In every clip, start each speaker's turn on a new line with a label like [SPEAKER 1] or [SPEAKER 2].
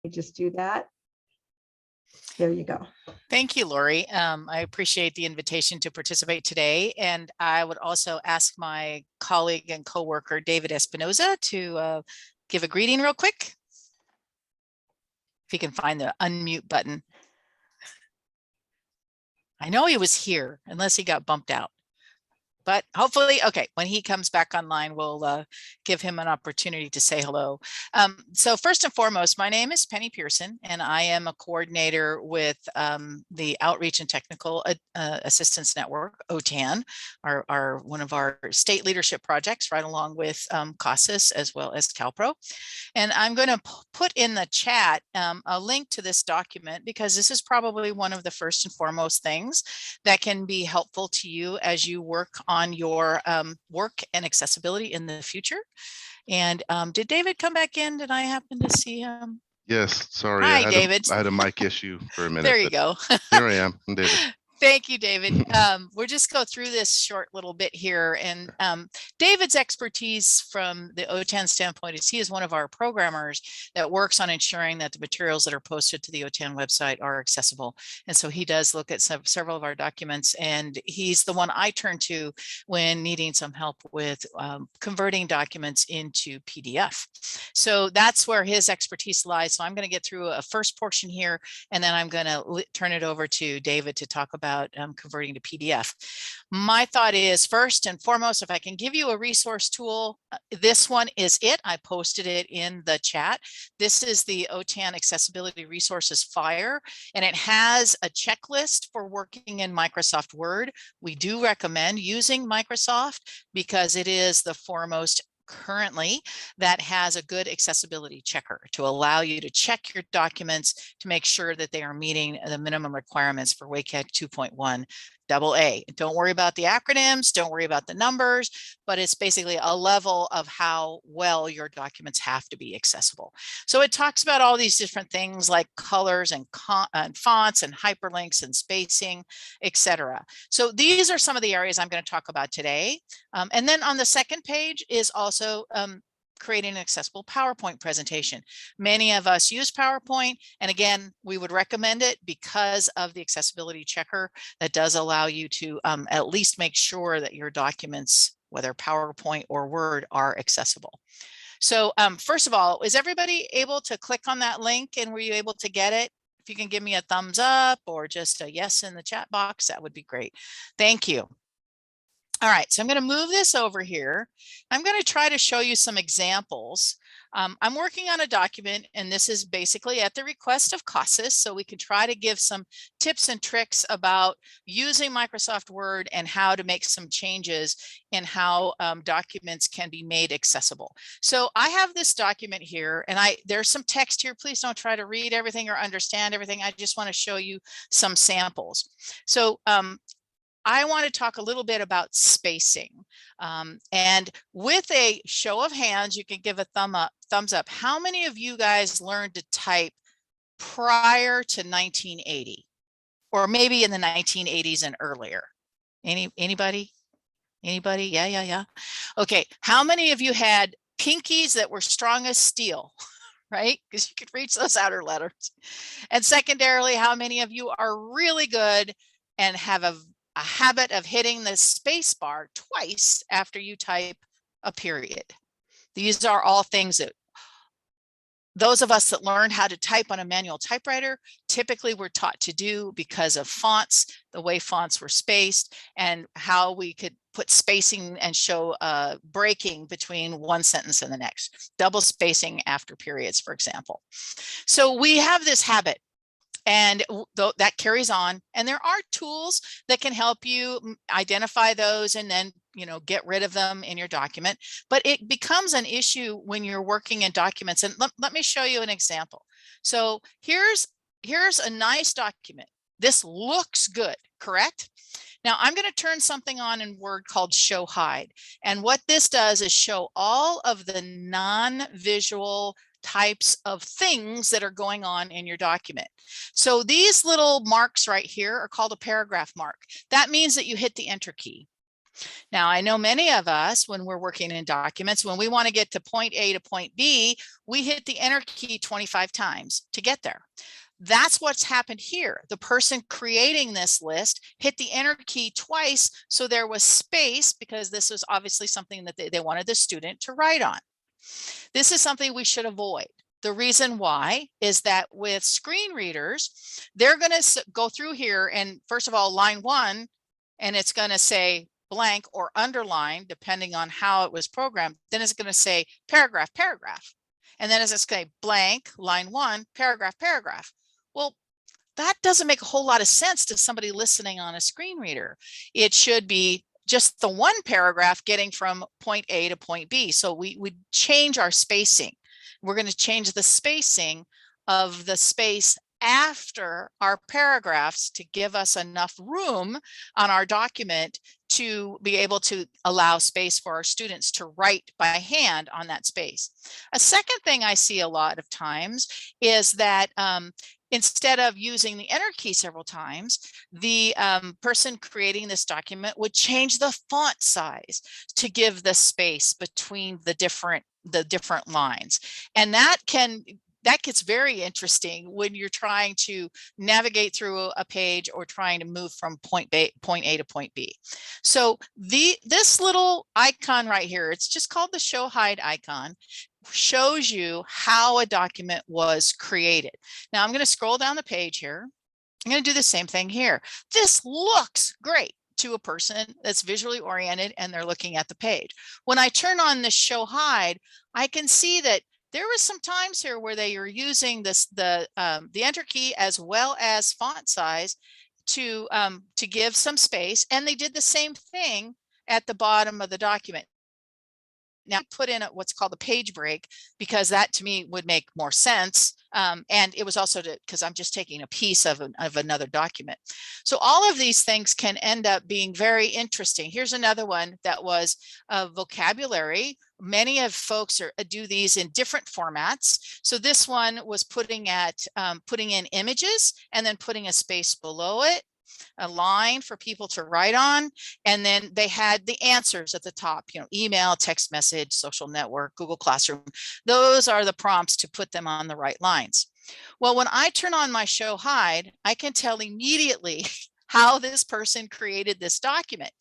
[SPEAKER 1] You just do that. There you go.
[SPEAKER 2] Thank you, Lori. I appreciate the invitation to participate today. And I would also ask my colleague and coworker, David Espinoza, to give a greeting real quick. If you can find the unmute button. I know he was here, unless he got bumped out. But hopefully, okay, when he comes back online, we'll give him an opportunity to say hello. So first and foremost, my name is Penny Pearson, and I am a coordinator with the Outreach and Technical Assistance Network, OTAN, one of our state leadership projects, right along with CASAS as well as CalPro. And I'm going to put in the chat a link to this document, because this is probably one of the first and foremost things that can be helpful to you as you work on your work and accessibility in the future. And did David come back in? Did I happen to see him?
[SPEAKER 3] Yes, sorry.
[SPEAKER 2] Hi, David.
[SPEAKER 3] I had a mic issue for a minute.
[SPEAKER 2] There you go.
[SPEAKER 3] Here I am. I'm David.
[SPEAKER 2] Thank you, David. We'll just go through this short little bit here. And David's expertise from the OTAN standpoint is he is one of our programmers that works on ensuring that the materials that are posted to the OTAN website are accessible. And so he does look at several of our documents, and he's the one I turn to when needing some help with converting documents into PDF. So that's where his expertise lies. So I'm going to get through a first portion here, and then I'm going to turn it over to David to talk about converting to PDF. My thought is, first and foremost, if I can give you a resource tool, this one is it. I posted it in the chat. This is the OTAN Accessibility Resources FIRE, and it has a checklist for working in Microsoft Word. We do recommend using Microsoft because it is the foremost currently that has a good accessibility checker to allow you to check your documents to make sure that they are meeting the minimum requirements for WCAG 2.1 AA. Don't worry about the acronyms, don't worry about the numbers, but it's basically a level of how well your documents have to be accessible. So it talks about all these different things like colors and fonts and hyperlinks and spacing, etc. So these are some of the areas I'm going to talk about today. And then on the second page is also creating an accessible PowerPoint presentation. Many of us use PowerPoint, and again, we would recommend it because of the accessibility checker that does allow you to at least make sure that your documents, whether PowerPoint or Word, are accessible. So first of all, is everybody able to click on that link, and were you able to get it? If you can give me a thumbs up or just a yes in the chat box, that would be great. Thank you. All right, so I'm going to move this over here. I'm going to try to show you some examples. I'm working on a document, and this is basically at the request of CASAS, so we can try to give some tips and tricks about using Microsoft Word and how to make some changes in how documents can be made accessible. So I have this document here, and there's some text here. Please don't try to read everything or understand everything. I just want to show you some samples. So I want to talk a little bit about spacing, and with a show of hands, you can give a thumbs up. How many of you guys learned to type prior to 1980, or maybe in the 1980s and earlier? Anybody? Yeah. Okay. How many of you had pinkies that were strong as steel? Right? Because you could reach those outer letters. And secondarily, how many of you are really good and have a habit of hitting the space bar twice after you type a period? These are all things that those of us that learned how to type on a manual typewriter typically were taught to do because of fonts, the way fonts were spaced, and how we could put spacing and show breaking between one sentence and the next, double spacing after periods, for example. So we have this habit, and that carries on, and there are tools that can help you identify those and then get rid of them in your document. But it becomes an issue when you're working in documents, and let me show you an example. So here's a nice document. This looks good, correct? Now I'm going to turn something on in Word called Show Hide, and what this does is show all of the non-visual types of things that are going on in your document. So these little marks right here are called a paragraph mark. That means that you hit the enter key. Now, I know many of us, when we're working in documents, when we want to get to point A to point B, we hit the enter key 25 times to get there. That's what's happened here. The person creating this list hit the enter key twice, so there was space because this was obviously something that they wanted the student to write on. This is something we should avoid. The reason why is that with screen readers, they're going to go through here and first of all, line 1, and it's going to say blank or underline, depending on how it was programmed. Then it's going to say paragraph, paragraph. And then as it's going to say blank, line 1, paragraph, paragraph. Well, that doesn't make a whole lot of sense to somebody listening on a screen reader. It should be just the one paragraph getting from point A to point B. So we would change our spacing. We're going to change the spacing of the space after our paragraphs to give us enough room on our document to be able to allow space for our students to write by hand on that space. A second thing I see a lot of times is that instead of using the enter key several times, the person creating this document would change the font size to give the space between the different lines. And that gets very interesting when you're trying to navigate through a page or trying to move from point A to point B. So this little icon right here, it's just called the show hide icon, shows you how a document was created. Now I'm going to scroll down the page here. I'm going to do the same thing here. This looks great to a person that's visually oriented and they're looking at the page. When I turn on the show hide, I can see that there was some times here where they were using the enter key as well as font size to give some space, and they did the same thing at the bottom of the document. Now put in what's called a page break, because that to me would make more sense. And it was also because I'm just taking a piece of another document. So all of these things can end up being very interesting. Here's another one that was vocabulary. Many of folks do these in different formats. So this one was putting in images and then putting a space below it, a line for people to write on, and then they had the answers at the top, email, text message, social network, Google Classroom. Those are the prompts to put them on the right lines. Well, when I turn on my show hide, I can tell immediately how this person created this document.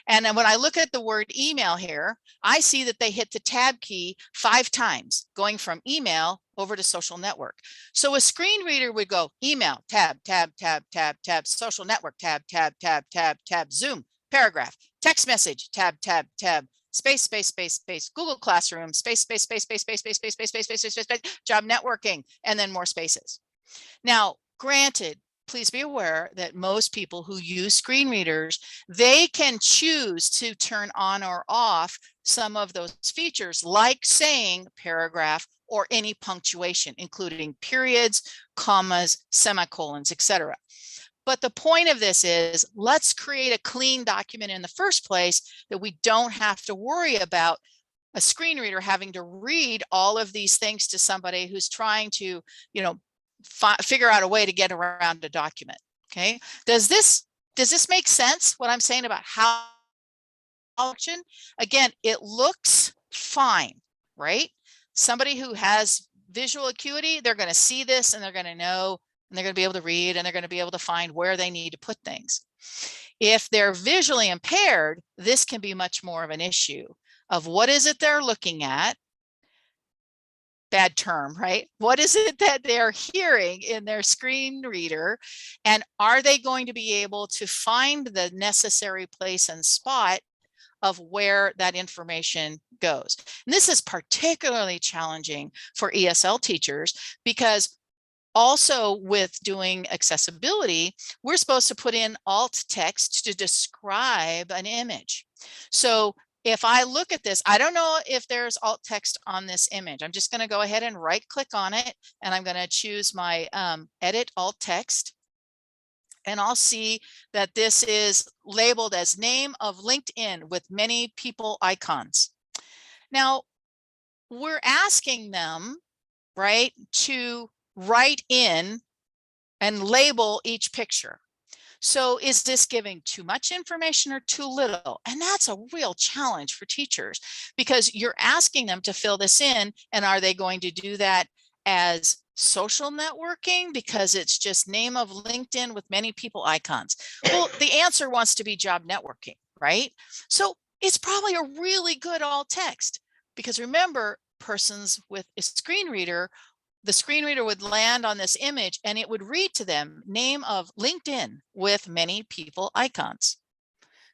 [SPEAKER 2] And then when I look at the word email here, I see that they hit the tab key 5 times, going from email over to social network. So a screen reader would go email, tab, tab, tab, tab, tab, social network, tab, tab, tab, tab, tab, Zoom, paragraph, text message, tab, tab, tab, space, space, space, space, Google Classroom, space, space, space, space, space, space, space, space, space, space, space, space, job networking, and then more spaces. Now, granted, please be aware that most people who use screen readers, they can choose to turn on or off some of those features, like saying paragraph or any punctuation, including periods, commas, semicolons, etc. But the point of this is, let's create a clean document in the first place that we don't have to worry about a screen reader having to read all of these things to somebody who's trying to, figure out a way to get around a document. Okay, does this make sense, what I'm saying about how function? Again, it looks fine, right? Somebody who has visual acuity, they're going to see this and they're going to know, and they're going to be able to read, and they're going to be able to find where they need to put things. If they're visually impaired, this can be much more of an issue of what is it they're looking at. Bad term, right? What is it that they're hearing in their screen reader? And are they going to be able to find the necessary place and spot of where that information goes? And this is particularly challenging for ESL teachers, because also with doing accessibility, we're supposed to put in alt text to describe an image. So if I look at this, I don't know if there's alt text on this image. I'm just going to go ahead and right click on it, and I'm going to choose my edit alt text. And I'll see that this is labeled as name of LinkedIn with many people icons. Now, we're asking them, right, to write in and label each picture. So is this giving too much information or too little? And that's a real challenge for teachers because you're asking them to fill this in. And are they going to do that as social networking because it's just name of LinkedIn with many people icons? Well, the answer wants to be job networking, right? So it's probably a really good alt text because remember, persons with a screen reader, the screen reader would land on this image and it would read to them name of LinkedIn with many people icons.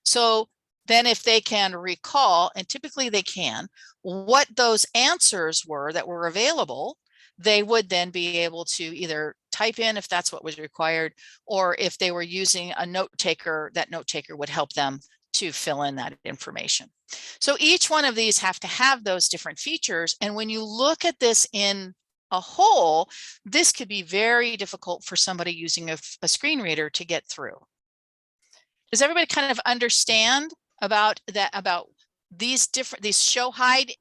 [SPEAKER 2] So then if they can recall, and typically they can, what those answers were that were available, they would then be able to either type in if that's what was required, or if they were using a note taker, that note taker would help them to fill in that information. So each one of these have to have those different features. And when you look at this in a whole, this could be very difficult for somebody using a screen reader to get through. Does everybody kind of understand about that, about these show hide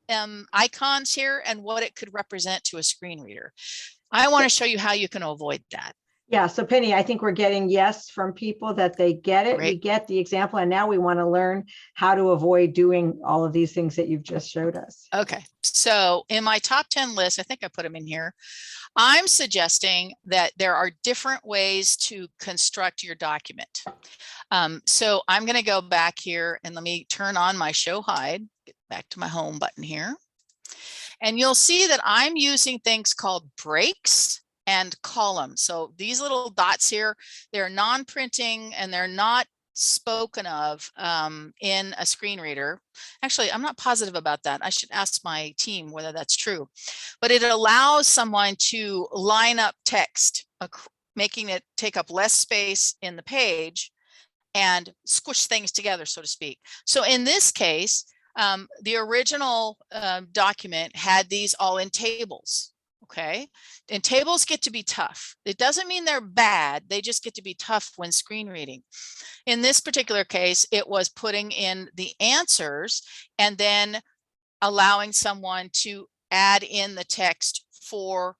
[SPEAKER 2] icons here and what it could represent to a screen reader? I want to show you how you can avoid that.
[SPEAKER 1] Yeah, so Penny, I think we're getting yes from people that they get it.
[SPEAKER 2] Great.
[SPEAKER 1] We get the example, and now we want to learn how to avoid doing all of these things that you've just showed us.
[SPEAKER 2] Okay, so in my top 10 list, I think I put them in here. I'm suggesting that there are different ways to construct your document. So I'm going to go back here and let me turn on my show hide, get back to my home button here. And you'll see that I'm using things called breaks and columns. So these little dots here, they're non-printing and they're not spoken of in a screen reader. Actually, I'm not positive about that. I should ask my team whether that's true, but it allows someone to line up text, making it take up less space in the page and squish things together, so to speak. So in this case, the original document had these all in tables. Okay, and tables get to be tough. It doesn't mean they're bad. They just get to be tough when screen reading. In this particular case, it was putting in the answers and then allowing someone to add in the text for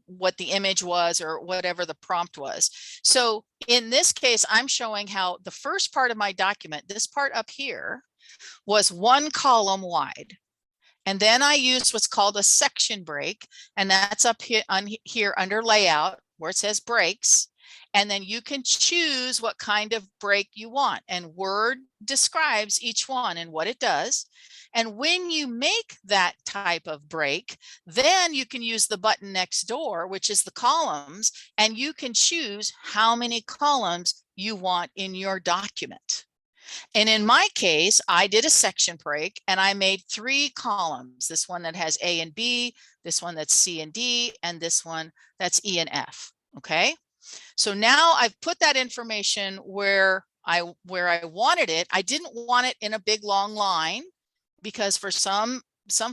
[SPEAKER 2] what the image was or whatever the prompt was. So in this case, I'm showing how the first part of my document, this part up here, was one column wide. And then I used what's called a section break, and that's up here, here under layout where it says breaks. And then you can choose what kind of break you want. And Word describes each one and what it does. And when you make that type of break, then you can use the button next door, which is the columns, and you can choose how many columns you want in your document. And in my case, I did a section break and I made 3 columns. This one that has A and B, this one that's C and D, and this one that's E and F. Okay. So now I've put that information where I wanted it. I didn't want it in a big long line because for some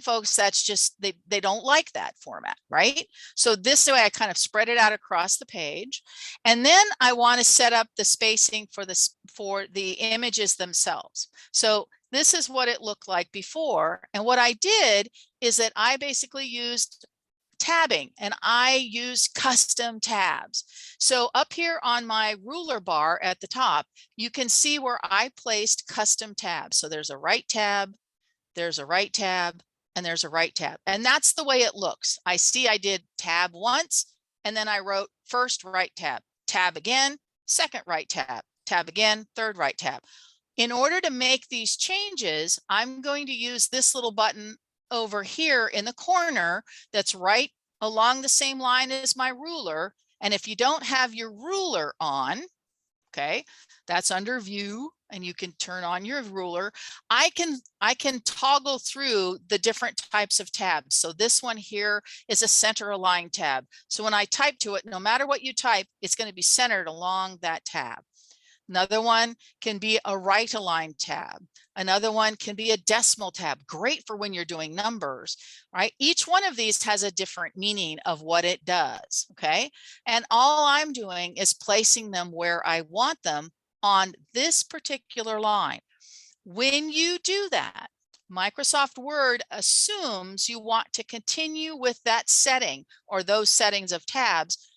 [SPEAKER 2] folks that's just, they don't like that format, right? So this way I kind of spread it out across the page. And then I want to set up the spacing for the images themselves. So this is what it looked like before. And what I did is that I basically used tabbing and I use custom tabs. So up here on my ruler bar at the top, you can see where I placed custom tabs. So there's a right tab, there's a right tab, and there's a right tab. And that's the way it looks. I see I did tab once, and then I wrote first right tab, tab again, second right tab, tab again, third right tab. In order to make these changes, I'm going to use this little button over here in the corner that's right along the same line as my ruler. And if you don't have your ruler on, okay, that's under view and you can turn on your ruler. I can toggle through the different types of tabs. So this one here is a center align tab. So when I type to it, no matter what you type, it's going to be centered along that tab. Another one can be a right align tab. Another one can be a decimal tab. Great for when you're doing numbers, right? Each one of these has a different meaning of what it does, okay? And all I'm doing is placing them where I want them on this particular line. When you do that, Microsoft Word assumes you want to continue with that setting or those settings of tabs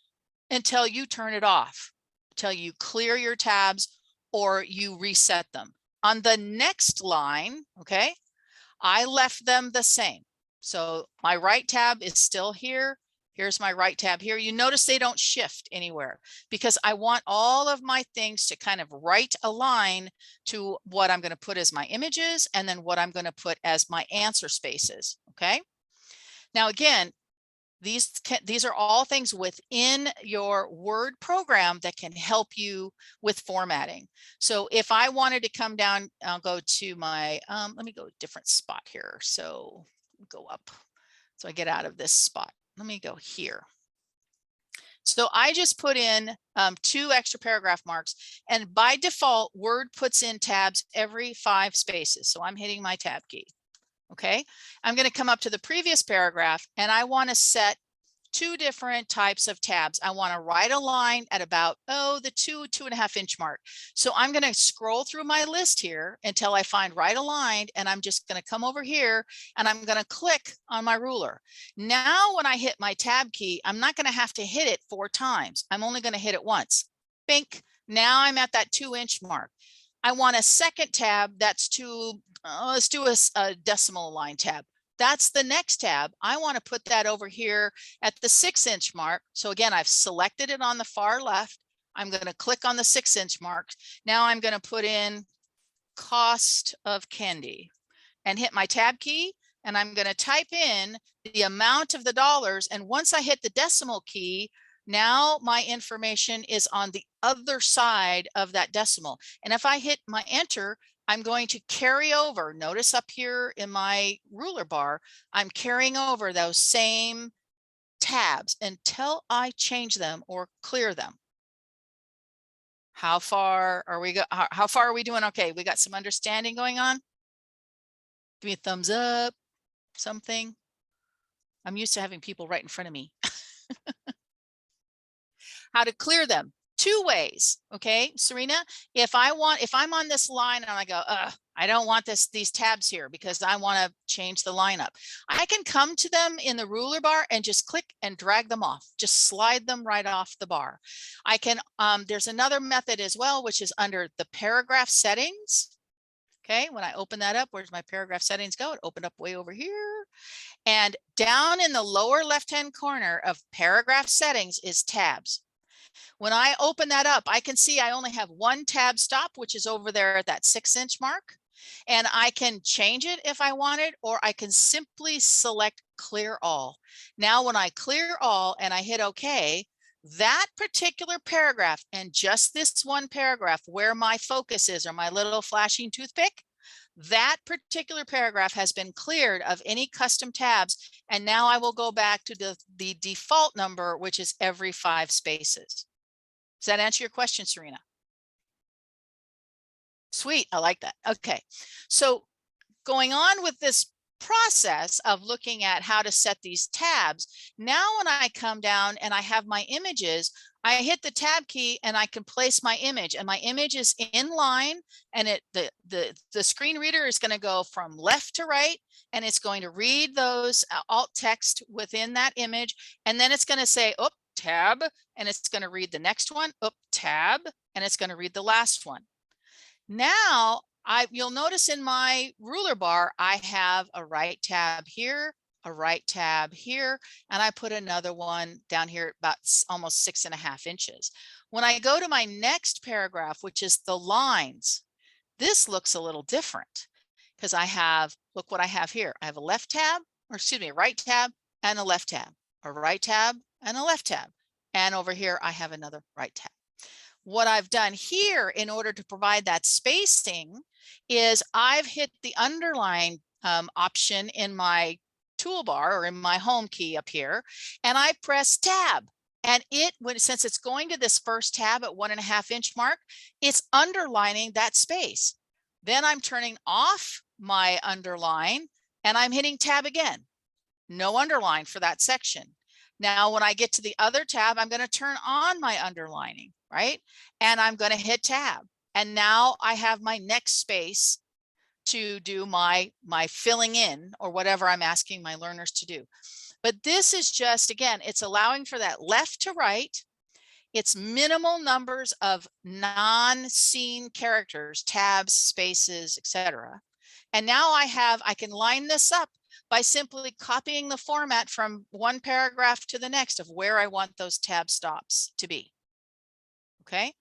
[SPEAKER 2] until you turn it off. till you clear your tabs or you reset them. On the next line, okay, I left them the same. So my right tab is still here. Here's my right tab here. You notice they don't shift anywhere because I want all of my things to kind of right align to what I'm going to put as my images and then what I'm going to put as my answer spaces. Okay. Now, again, these are all things within your Word program that can help you with formatting. So if I wanted to come down, I'll go to my, let me go a different spot here. So go up. So I get out of this spot. Let me go here. So I just put in 2 extra paragraph marks, and by default, Word puts in tabs every 5 spaces. So I'm hitting my tab key. Okay, I'm going to come up to the previous paragraph and I want to set 2 different types of tabs. I want to right align at about, the 2.5 inch mark. So I'm going to scroll through my list here until I find right aligned, and I'm just going to come over here and I'm going to click on my ruler. Now, when I hit my tab key, I'm not going to have to hit it 4 times. I'm only going to hit it once. Bink. Now I'm at that 2 inch mark. I want a second tab that's let's do a decimal line tab. That's the next tab. I want to put that over here at the 6 inch mark. So again, I've selected it on the far left. I'm going to click on the 6 inch mark. Now I'm going to put in cost of candy and hit my tab key. And I'm going to type in the amount of the dollars. And once I hit the decimal key, now my information is on the other side of that decimal. And if I hit my enter, I'm going to carry over. Notice up here in my ruler bar, I'm carrying over those same tabs until I change them or clear them. How far are we how far are we doing? Okay, we got some understanding going on. Give me a thumbs up, something. I'm used to having people right in front of me. How to clear them. 2 ways. Okay, Serena, if I'm on this line and I go, I don't want these tabs here because I want to change the lineup. I can come to them in the ruler bar and just click and drag them off. Just slide them right off the bar. I can, there's another method as well, which is under the paragraph settings. Okay, when I open that up, where's my paragraph settings go? It opened up way over here. And down in the lower left-hand corner of paragraph settings is tabs. When I open that up, I can see I only have 1 tab stop, which is over there at that 6 inch mark. And I can change it if I want it, or I can simply select clear all. Now, when I clear all and I hit OK, that particular paragraph and just this one paragraph where my focus is, or my little flashing toothpick, that particular paragraph has been cleared of any custom tabs. And now I will go back to the default number, which is every 5 spaces. Does that answer your question, Serena? Sweet, I like that. Okay, so going on with this process of looking at how to set these tabs, now when I come down and I have my images, I hit the tab key and I can place my image, and my image is in line, and the screen reader is going to go from left to right, and it's going to read those alt text within that image, and then it's going to say, oh, tab, and it's going to read the next one, oh, tab, and it's going to read the last one. Now, you'll notice in my ruler bar, I have a right tab here, a right tab here, and I put another one down here about almost 6.5 inches. When I go to my next paragraph, which is the lines, this looks a little different because I have, look what I have here. I have a left tab, or excuse me, a right tab and a left tab, a right tab and a left tab. And over here, I have another right tab. What I've done here in order to provide that spacing is I've hit the underline option in my toolbar or in my home key up here, and I press tab. And since it's going to this first tab at 1.5 inch mark, it's underlining that space. Then I'm turning off my underline and I'm hitting tab again. No underline for that section. Now, when I get to the other tab, I'm going to turn on my underlining, right? And I'm going to hit tab. And now I have my next space to do my filling in or whatever I'm asking my learners to do. But this is just, again, it's allowing for that left to right. It's minimal numbers of non-seen characters, tabs, spaces, etc. And now I can line this up by simply copying the format from one paragraph to the next of where I want those tab stops to be. Okay,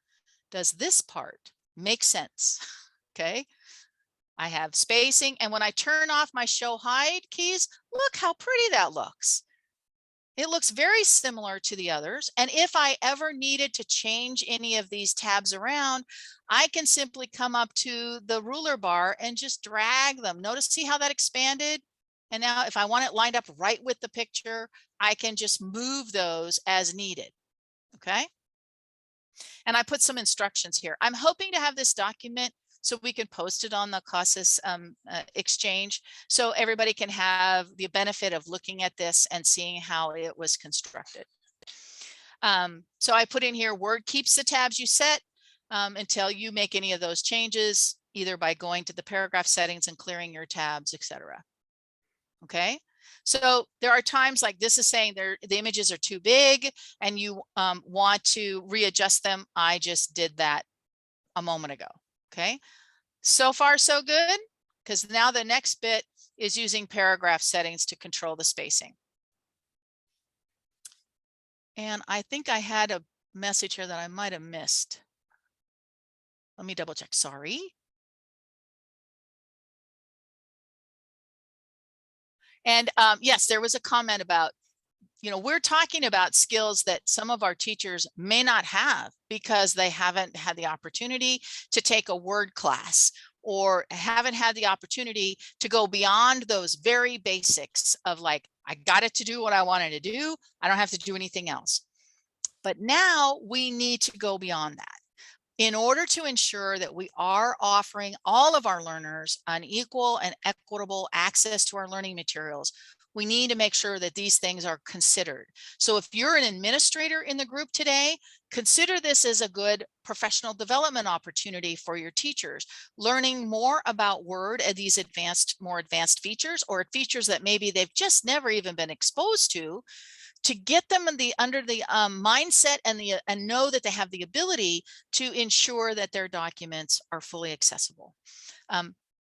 [SPEAKER 2] does this part make sense? Okay, I have spacing, and when I turn off my show hide keys, look how pretty that looks. It looks very similar to the others. And if I ever needed to change any of these tabs around, I can simply come up to the ruler bar and just drag them. Notice, see how that expanded? And now if I want it lined up right with the picture, I can just move those as needed. Okay. And I put some instructions here. I'm hoping to have this document so we can post it on the CASAS exchange, so everybody can have the benefit of looking at this and seeing how it was constructed. So I put in here, Word keeps the tabs you set until you make any of those changes, either by going to the paragraph settings and clearing your tabs, etc. Okay, so there are times like this is saying the images are too big and you want to readjust them. I just did that a moment ago. Okay, so far so good, because now the next bit is using paragraph settings to control the spacing. And I think I had a message here that I might have missed. Let me double check. Sorry. And yes, there was a comment about, you know, we're talking about skills that some of our teachers may not have because they haven't had the opportunity to take a word class or haven't had the opportunity to go beyond those very basics of like, I got it to do what I wanted to do. I don't have to do anything else. But now we need to go beyond that in order to ensure that we are offering all of our learners an equal and equitable access to our learning materials. We need to make sure that these things are considered. So if you're an administrator in the group today, consider this as a good professional development opportunity for your teachers, learning more about Word and these more advanced features, or features that maybe they've just never even been exposed to get them in under the mindset and know that they have the ability to ensure that their documents are fully accessible.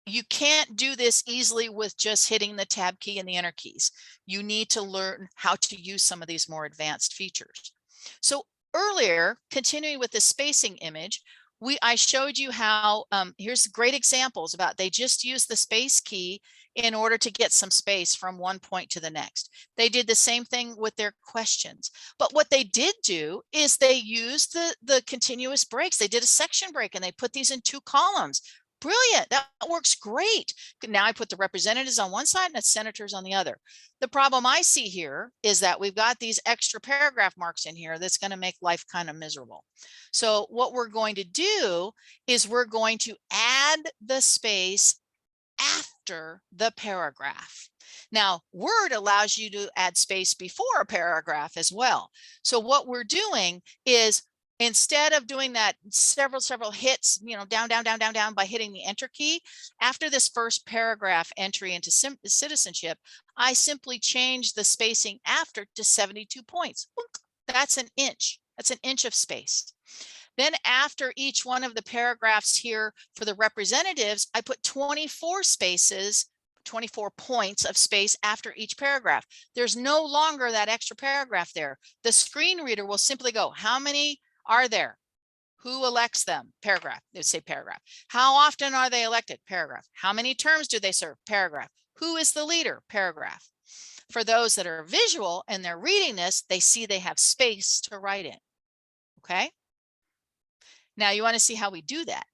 [SPEAKER 2] You can't do this easily with just hitting the tab key and the enter keys. You need to learn how to use some of these more advanced features. So earlier, continuing with the spacing image, I showed you how, here's great examples about they just use the space key in order to get some space from one point to the next. They did the same thing with their questions. But what they did do is they used the continuous breaks. They did a section break and they put these in 2 columns. Brilliant, that works great. Now I put the representatives on one side and the senators on the other. The problem I see here is that we've got these extra paragraph marks in here that's going to make life kind of miserable. So what we're going to do is we're going to add the space after the paragraph. Now, Word allows you to add space before a paragraph as well. So what we're doing is, instead of doing that several hits, you know, down by hitting the enter key, after this first paragraph entry into citizenship, I simply change the spacing after to 72 points. Look, that's an inch. That's an inch of space. Then after each one of the paragraphs here for the representatives, I put 24 spaces, 24 points of space after each paragraph. There's no longer that extra paragraph there. The screen reader will simply go, how many are there? Who elects them? Paragraph. They would say paragraph. How often are they elected? Paragraph. How many terms do they serve? Paragraph. Who is the leader? Paragraph. For those that are visual and they're reading this, they see they have space to write in. Okay. Now you want to see how we do that.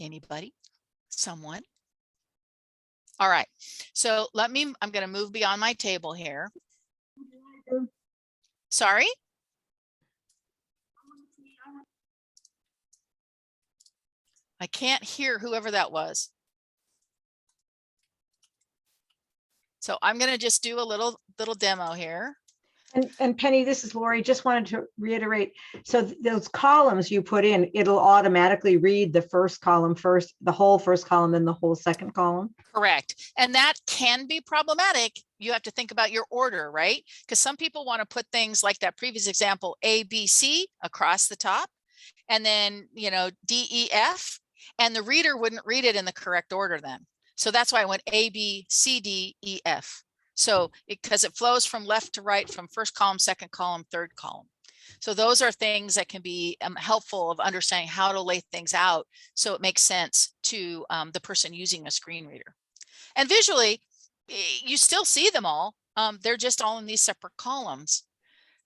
[SPEAKER 2] Anybody? Someone? All right. So I'm going to move beyond my table here. Sorry? I can't hear whoever that was. So I'm going to just do a little demo here.
[SPEAKER 1] And Penny, this is Lori. Just wanted to reiterate. So those columns you put in, it'll automatically read the first column first, the whole first column, then the whole second column.
[SPEAKER 2] Correct. And that can be problematic. You have to think about your order, right? Because some people want to put things like that previous example, A, B, C across the top, and then, you know, D, E, F, and the reader wouldn't read it in the correct order then. So that's why I went A, B, C, D, E, F. So because it flows from left to right, from first column, second column, third column. So those are things that can be helpful of understanding how to lay things out so it makes sense to the person using a screen reader. And visually, you still see them all. They're just all in these separate columns.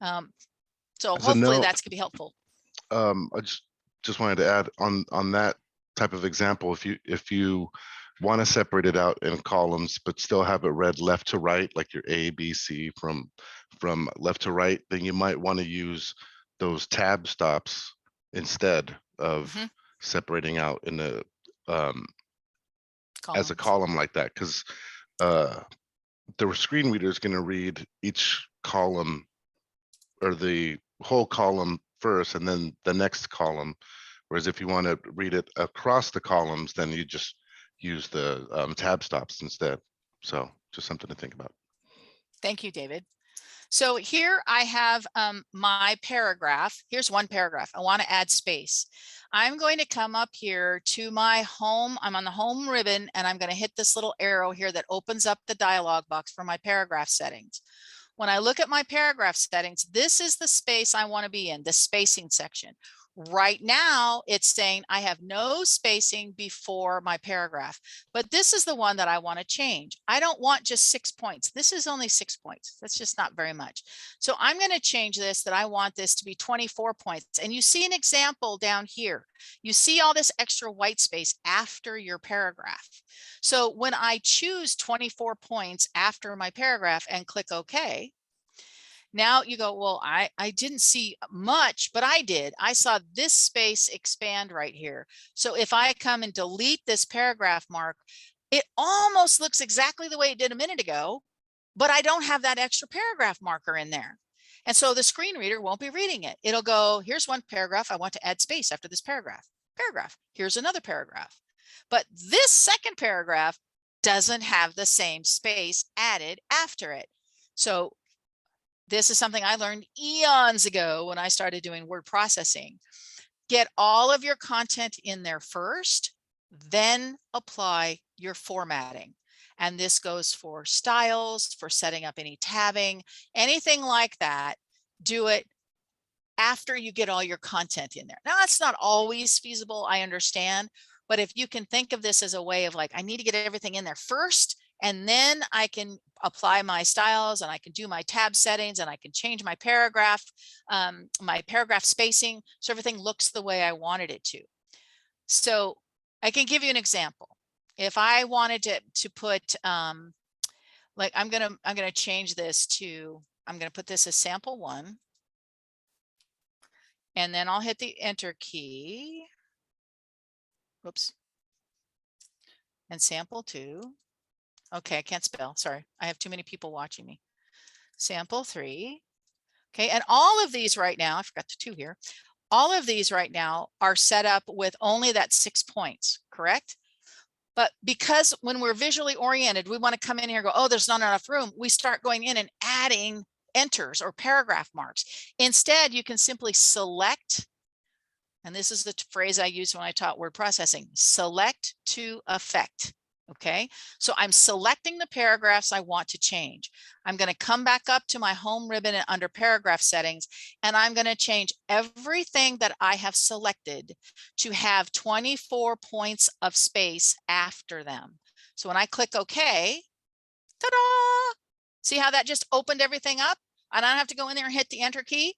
[SPEAKER 2] So
[SPEAKER 3] As a
[SPEAKER 2] hopefully
[SPEAKER 3] note,
[SPEAKER 2] that's going to be helpful.
[SPEAKER 3] I just wanted to add on that type of example, if you want to separate it out in columns, but still have it read left to right, like your A, B, C from left to right, then you might want to use those tab stops instead of separating out in the as a column like that, because the screen reader is going to read each column or the whole column first and then the next column. Whereas if you want to read it across the columns, then you just use the tab stops instead. So just something to think about.
[SPEAKER 2] Thank you, David. So here I have my paragraph. Here's one paragraph. I want to add space. I'm going to come up here to my home. I'm on the home ribbon and I'm going to hit this little arrow here that opens up the dialog box for my paragraph settings. When I look at my paragraph settings, this is the space I want to be in, the spacing section. Right now, it's saying I have no spacing before my paragraph, but this is the one that I want to change. I don't want just 6 points. This is only 6 points. That's just not very much. So I'm going to change this, that I want this to be 24 points. And you see an example down here. You see all this extra white space after your paragraph. So when I choose 24 points after my paragraph and click OK, now you go, well, I didn't see much, but I did. I saw this space expand right here. So if I come and delete this paragraph mark, it almost looks exactly the way it did a minute ago, but I don't have that extra paragraph marker in there. And so the screen reader won't be reading it. It'll go, here's one paragraph. I want to add space after this paragraph. Here's another paragraph. But this second paragraph doesn't have the same space added after it. So this is something I learned eons ago when I started doing word processing. Get all of your content in there first, then apply your formatting. And this goes for styles, for setting up any tabbing, anything like that. Do it after you get all your content in there. Now, that's not always feasible, I understand. But if you can think of this as a way of like, I need to get everything in there first, and then I can apply my styles and I can do my tab settings and I can change my paragraph spacing so everything looks the way I wanted it to. So I can give you an example. If I wanted to put like I'm gonna change this to, I'm gonna put this as sample 1, and then I'll hit the enter key. Whoops. And sample 2. Okay, I can't spell. Sorry, I have too many people watching me. Sample 3. Okay, and all of these right now, I forgot the 2 here. All of these right now are set up with only that 6 points, correct? But because when we're visually oriented, we want to come in here and go, oh, there's not enough room. We start going in and adding enters or paragraph marks. Instead, you can simply select, and this is the phrase I use when I taught word processing, select to effect. Okay, so I'm selecting the paragraphs I want to change. I'm going to come back up to my home ribbon and under paragraph settings, and I'm going to change everything that I have selected to have 24 points of space after them. So when I click OK, ta-da! See how that just opened everything up? I don't have to go in there and hit the enter key.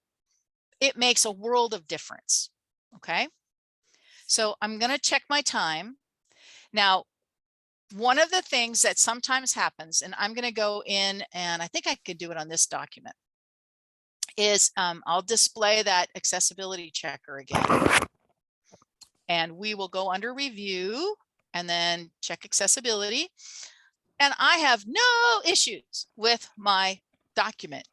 [SPEAKER 2] It makes a world of difference. Okay, so I'm going to check my time. Now, one of the things that sometimes happens, and I'm going to go in and I think I could do it on this document, is I'll display that accessibility checker again. And we will go under review and then check accessibility. And I have no issues with my document.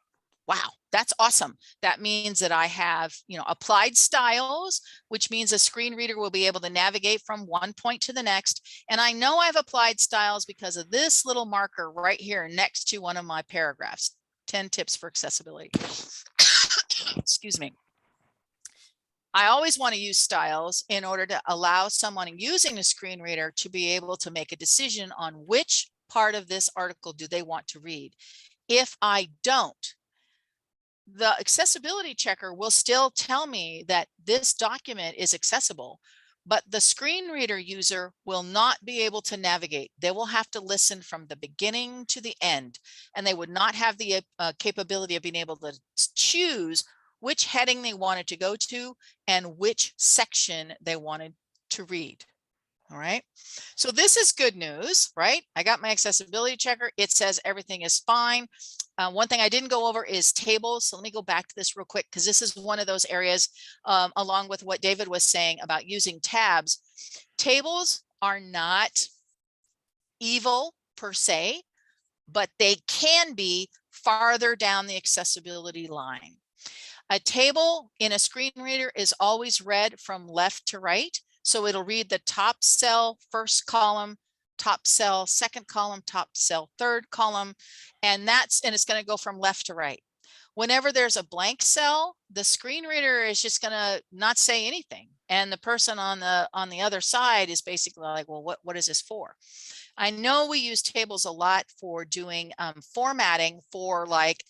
[SPEAKER 2] Wow, that's awesome. That means that I have, applied styles, which means a screen reader will be able to navigate from one point to the next. And I know I've applied styles because of this little marker right here next to one of my paragraphs, 10 tips for accessibility. Excuse me. I always want to use styles in order to allow someone using a screen reader to be able to make a decision on which part of this article do they want to read. If I don't, the accessibility checker will still tell me that this document is accessible, but the screen reader user will not be able to navigate. They will have to listen from the beginning to the end, and they would not have the capability of being able to choose which heading they wanted to go to and which section they wanted to read. All right, so this is good news, right? I got my accessibility checker. It says everything is fine. One thing I didn't go over is tables. So let me go back to this real quick, because this is one of those areas, along with what David was saying about using tabs. Tables are not evil per se, but they can be farther down the accessibility line. A table in a screen reader is always read from left to right. So it'll read the top cell, first column, top cell, second column, top cell, third column, and it's going to go from left to right. Whenever there's a blank cell, the screen reader is just going to not say anything, and the person on the other side is basically like, well, what is this for? I know we use tables a lot for doing formatting for like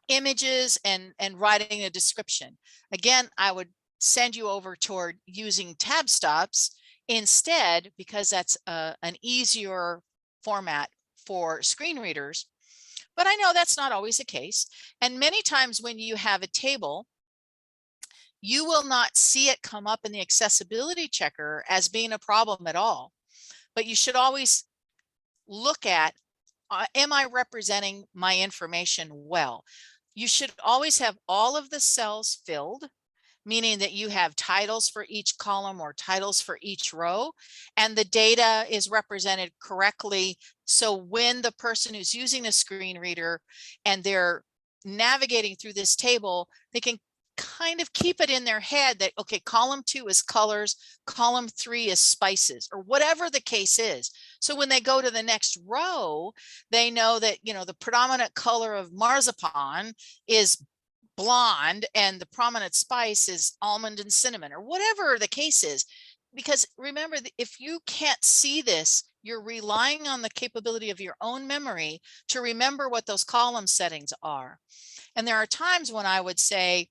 [SPEAKER 2] images and writing a description. Again, I would send you over toward using tab stops instead, because that's an easier format for screen readers. But I know that's not always the case. And many times when you have a table, you will not see it come up in the accessibility checker as being a problem at all. But you should always look at, am I representing my information well? You should always have all of the cells filled, meaning that you have titles for each column or titles for each row, and the data is represented correctly. So when the person who's using a screen reader and they're navigating through this table, they can kind of keep it in their head that, okay, column 2 is colors, column 3 is spices, or whatever the case is. So when they go to the next row, they know that, the predominant color of marzipan is blonde and the prominent spice is almond and cinnamon, or whatever the case is. Because remember, if you can't see this, you're relying on the capability of your own memory to remember what those column settings are. And there are times when I would say,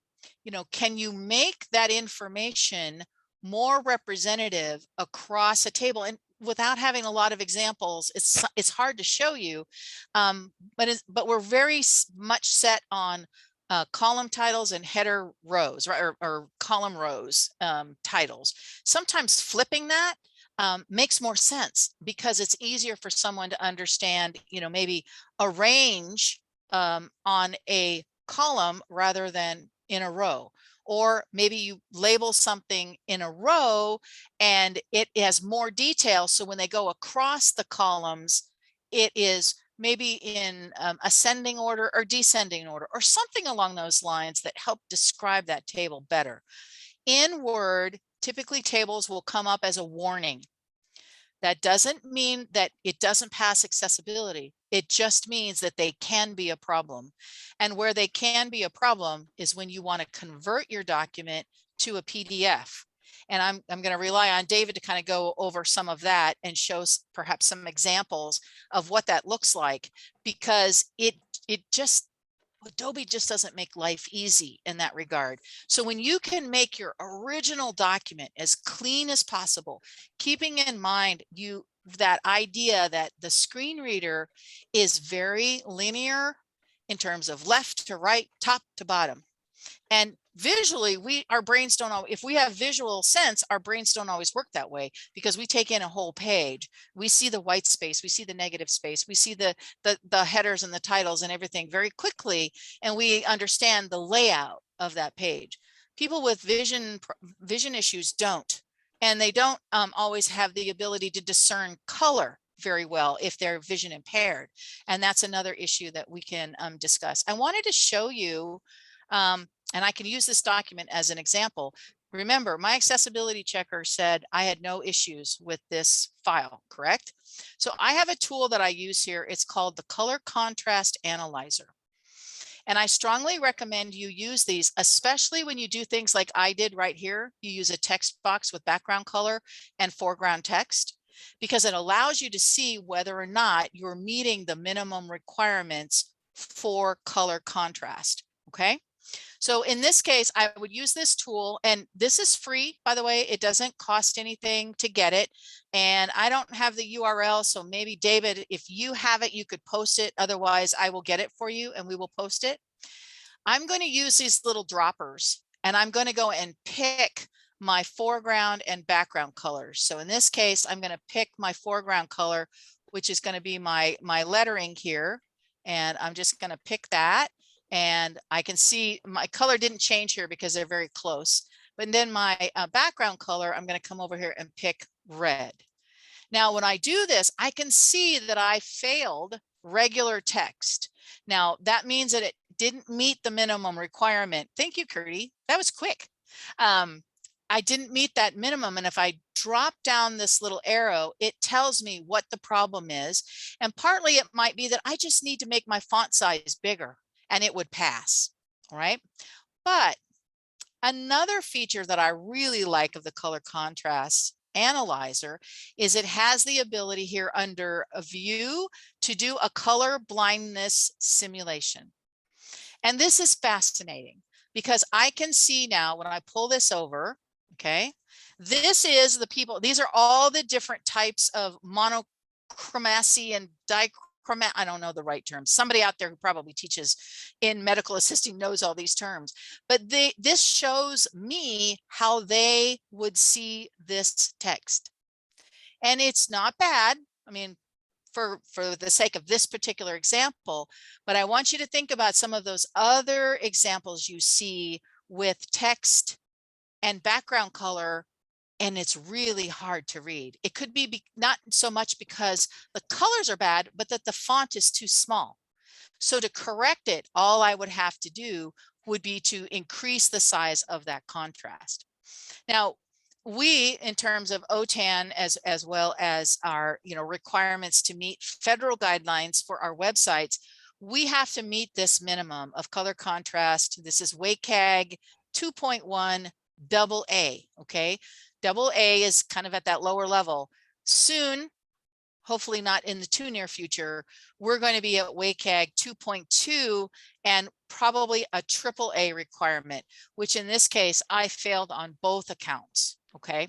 [SPEAKER 2] can you make that information more representative across a table? And without having a lot of examples, it's hard to show you, but we're very much set on column titles and header rows, right, or column rows titles. Sometimes flipping that makes more sense, because it's easier for someone to understand, maybe arrange on a column rather than in a row. Or maybe you label something in a row and it has more detail, so when they go across the columns, it is maybe in ascending order or descending order, or something along those lines that help describe that table better. In Word, typically tables will come up as a warning. That doesn't mean that it doesn't pass accessibility. It just means that they can be a problem. And where they can be a problem is when you want to convert your document to a PDF. And I'm going to rely on David to kind of go over some of that and show perhaps some examples of what that looks like, because Adobe just doesn't make life easy in that regard. So when you can make your original document as clean as possible, keeping in mind that idea that the screen reader is very linear in terms of left to right, top to bottom. And visually, our brains don't always, if we have visual sense, our brains don't always work that way, because we take in a whole page. We see the white space, we see the negative space, we see the headers and the titles and everything very quickly, and we understand the layout of that page. People with vision issues don't, and they don't always have the ability to discern color very well if they're vision impaired. And that's another issue that we can discuss. I wanted to show you, and I can use this document as an example. Remember, my accessibility checker said I had no issues with this file, correct? So I have a tool that I use here. It's called the Color Contrast Analyzer. And I strongly recommend you use these, especially when you do things like I did right here. You use a text box with background color and foreground text, because it allows you to see whether or not you're meeting the minimum requirements for color contrast, okay? So in this case, I would use this tool, and this is free, by the way. It doesn't cost anything to get it. And I don't have the URL, so maybe David, if you have it, you could post it. Otherwise, I will get it for you and we will post it. I'm going to use these little droppers, and I'm going to go and pick my foreground and background colors. So in this case, I'm going to pick my foreground color, which is going to be my lettering here. And I'm just going to pick that. And I can see my color didn't change here because they're very close. But then my background color, I'm going to come over here and pick red. Now, when I do this, I can see that I failed regular text. Now, that means that it didn't meet the minimum requirement. Thank you, Curdy. That was quick. I didn't meet that minimum. And if I drop down this little arrow, it tells me what the problem is. And partly it might be that I just need to make my font size bigger, and it would pass, all right? But another feature that I really like of the Color Contrast Analyzer is it has the ability here under a view to do a color blindness simulation. And this is fascinating because I can see now when I pull this over, okay, this is the people, these are all the different types of monochromacy and dichromacy. I don't know the right terms. Somebody out there who probably teaches in medical assisting knows all these terms, but this shows me how they would see this text. And it's not bad. I mean, for the sake of this particular example, but I want you to think about some of those other examples you see with text and background color, and it's really hard to read. It could be not so much because the colors are bad, but that the font is too small. So to correct it, all I would have to do would be to increase the size of that contrast. Now, we, in terms of OTAN, as well as our requirements to meet federal guidelines for our websites, we have to meet this minimum of color contrast. This is WCAG 2.1 AA, okay? AA is kind of at that lower level. Soon, hopefully not in the too near future, we're going to be at WCAG 2.2 and probably a AAA requirement, which in this case, I failed on both accounts, okay?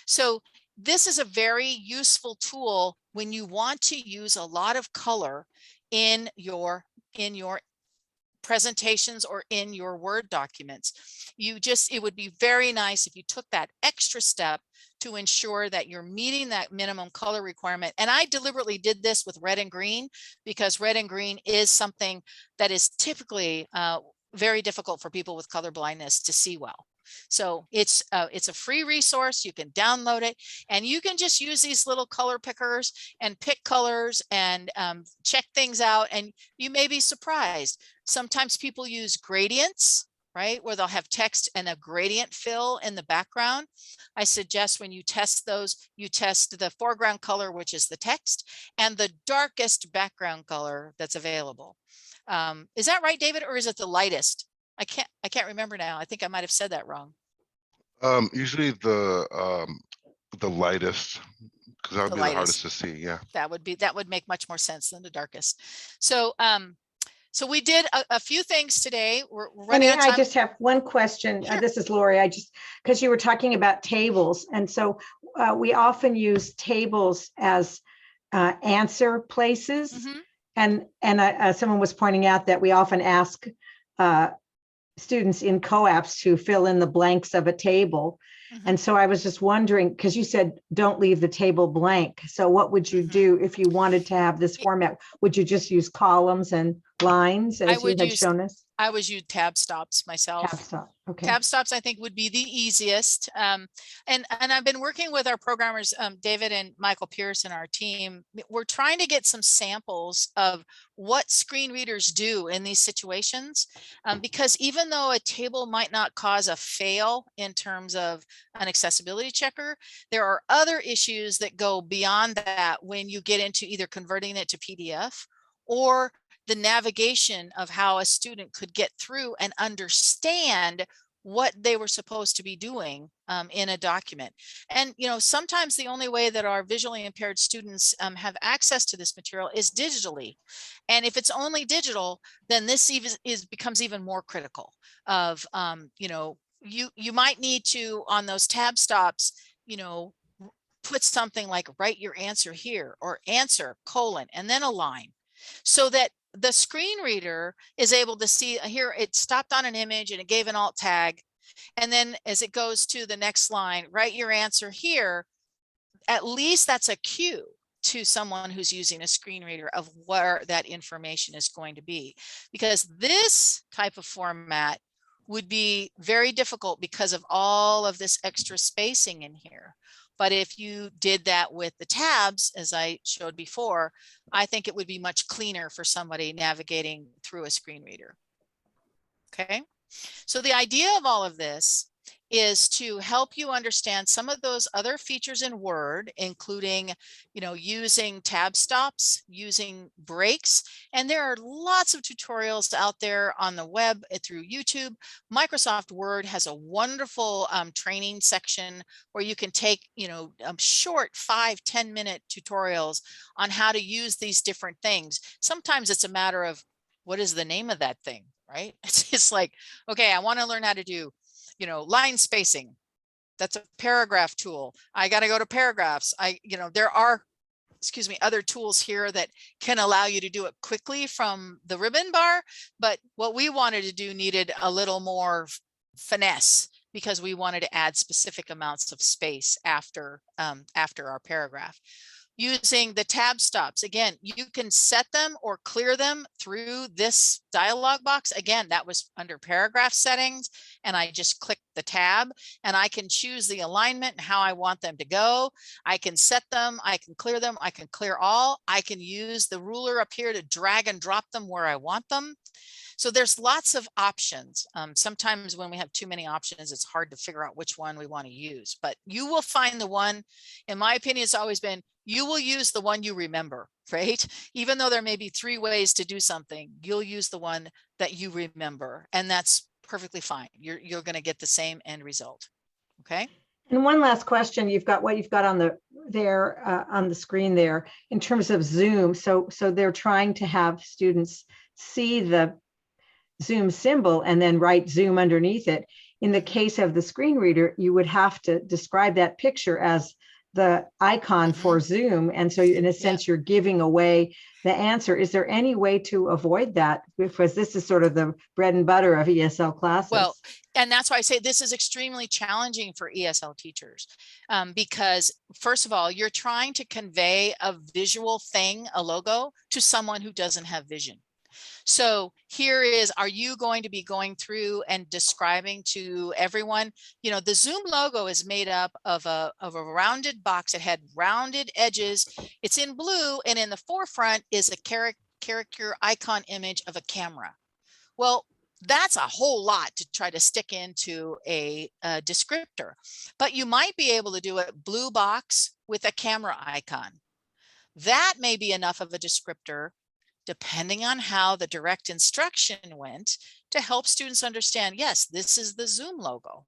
[SPEAKER 2] So this is a very useful tool when you want to use a lot of color in your presentations or in your Word documents. It would be very nice if you took that extra step to ensure that you're meeting that minimum color requirement. And I deliberately did this with red and green because red and green is something that is typically very difficult for people with color blindness to see well. So it's a free resource. You can download it and you can just use these little color pickers and pick colors and check things out. And you may be surprised. Sometimes people use gradients, right? Where they'll have text and a gradient fill in the background. I suggest when you test those, you test the foreground color, which is the text, and the darkest background color that's available. Is that right, David, or is it the lightest? I can't remember now. I think I might have said that wrong.
[SPEAKER 3] Usually the lightest, because that would be the hardest to see. Yeah, that
[SPEAKER 2] would make much more sense than the darkest. So so we did a few things today. We're running out of time.
[SPEAKER 1] I just have one question.
[SPEAKER 2] Sure.
[SPEAKER 1] This is Lori. Because you were talking about tables, and so we often use tables as answer places. Mm-hmm. And someone was pointing out that we often ask students in co-ops to fill in the blanks of a table. Mm-hmm. And so I was just wondering, because you said don't leave the table blank. So what would you do if you wanted to have this format? Would you just use columns and lines as you had shown us?
[SPEAKER 2] I would use tab stops myself.
[SPEAKER 1] Tab stop. Okay.
[SPEAKER 2] Tab stops, I think, would be the easiest. And I've been working with our programmers, David and Michael Pearson, our team. We're trying to get some samples of what screen readers do in these situations, because even though a table might not cause a fail in terms of an accessibility checker, there are other issues that go beyond that when you get into either converting it to PDF or the navigation of how a student could get through and understand what they were supposed to be doing in a document. And, you know, sometimes the only way that our visually impaired students have access to this material is digitally. And if it's only digital, then this becomes even more critical of, you know, you might need to, on those tab stops, you know, put something like write your answer here, or answer : and then a line, so that the screen reader is able to see here it stopped on an image and it gave an alt tag. And then as it goes to the next line, write your answer here, at least that's a cue to someone who's using a screen reader of where that information is going to be. Because this type of format would be very difficult because of all of this extra spacing in here. But if you did that with the tabs, as I showed before, I think it would be much cleaner for somebody navigating through a screen reader. Okay, so the idea of all of this is to help you understand some of those other features in Word, including, you know, using tab stops, using breaks. And there are lots of tutorials out there on the web through YouTube. Microsoft Word has a wonderful training section where you can take, you know, short 5-10 minute tutorials on how to use these different things. Sometimes it's a matter of what is the name of that thing, right? It's like, okay, I want to learn how to do, you know, line spacing. That's a paragraph tool. I got to go to paragraphs. You know, there are, excuse me, other tools here that can allow you to do it quickly from the ribbon bar. But what we wanted to do needed a little more finesse, because we wanted to add specific amounts of space after our paragraph. Using the tab stops, again, you can set them or clear them through this dialog box. Again, that was under paragraph settings, and I just clicked the tab, and I can choose the alignment and how I want them to go. I can set them, I can clear them, I can clear all. I can use the ruler up here to drag and drop them where I want them. So there's lots of options. Sometimes when we have too many options, it's hard to figure out which one we want to use, but you will find the one, in my opinion, it's always been, you will use the one you remember, right? Even though there may be 3 ways to do something, you'll use the one that you remember, and that's perfectly fine. You're going to get the same end result. Okay.
[SPEAKER 1] And one last question, you've got what you've got on the on the screen there in terms of Zoom. So they're trying to have students see the Zoom symbol and then write Zoom underneath it. In the case of the screen reader, you would have to describe that picture as the icon for Zoom. And so in a sense, you're giving away the answer. Is there any way to avoid that? Because this is sort of the bread and butter of ESL classes.
[SPEAKER 2] Well, and that's why I say this is extremely challenging for ESL teachers, because first of all, you're trying to convey a visual thing, a logo, to someone who doesn't have vision. So here is, are you going to be going through and describing to everyone, you know, the Zoom logo is made up of a rounded box. It had rounded edges. It's in blue, and in the forefront is a character icon image of a camera. Well, that's a whole lot to try to stick into a descriptor, but you might be able to do a blue box with a camera icon. That may be enough of a descriptor, depending on how the direct instruction went, to help students understand, yes, this is the Zoom logo,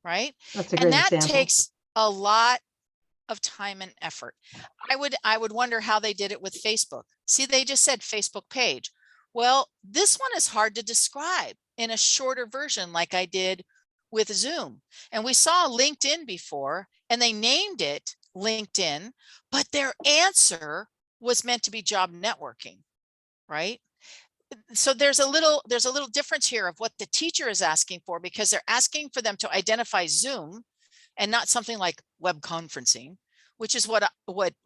[SPEAKER 2] right?
[SPEAKER 1] That's a great example.
[SPEAKER 2] And that takes a lot of time and effort. I would wonder how they did it with Facebook. See, they just said Facebook page. Well, this one is hard to describe in a shorter version like I did with Zoom. And we saw LinkedIn before, and they named it LinkedIn, but their answer was meant to be job networking, right? So there's a little difference here of what the teacher is asking for, because they're asking for them to identify Zoom and not something like web conferencing, which is what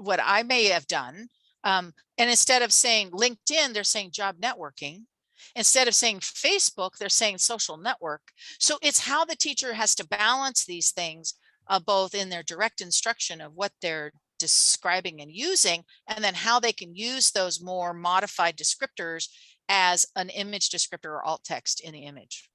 [SPEAKER 2] I may have done. And instead of saying LinkedIn, they're saying job networking. Instead of saying Facebook, they're saying social network. So it's how the teacher has to balance these things, both in their direct instruction of what they're describing and using, and then how they can use those more modified descriptors as an image descriptor or alt text in the image.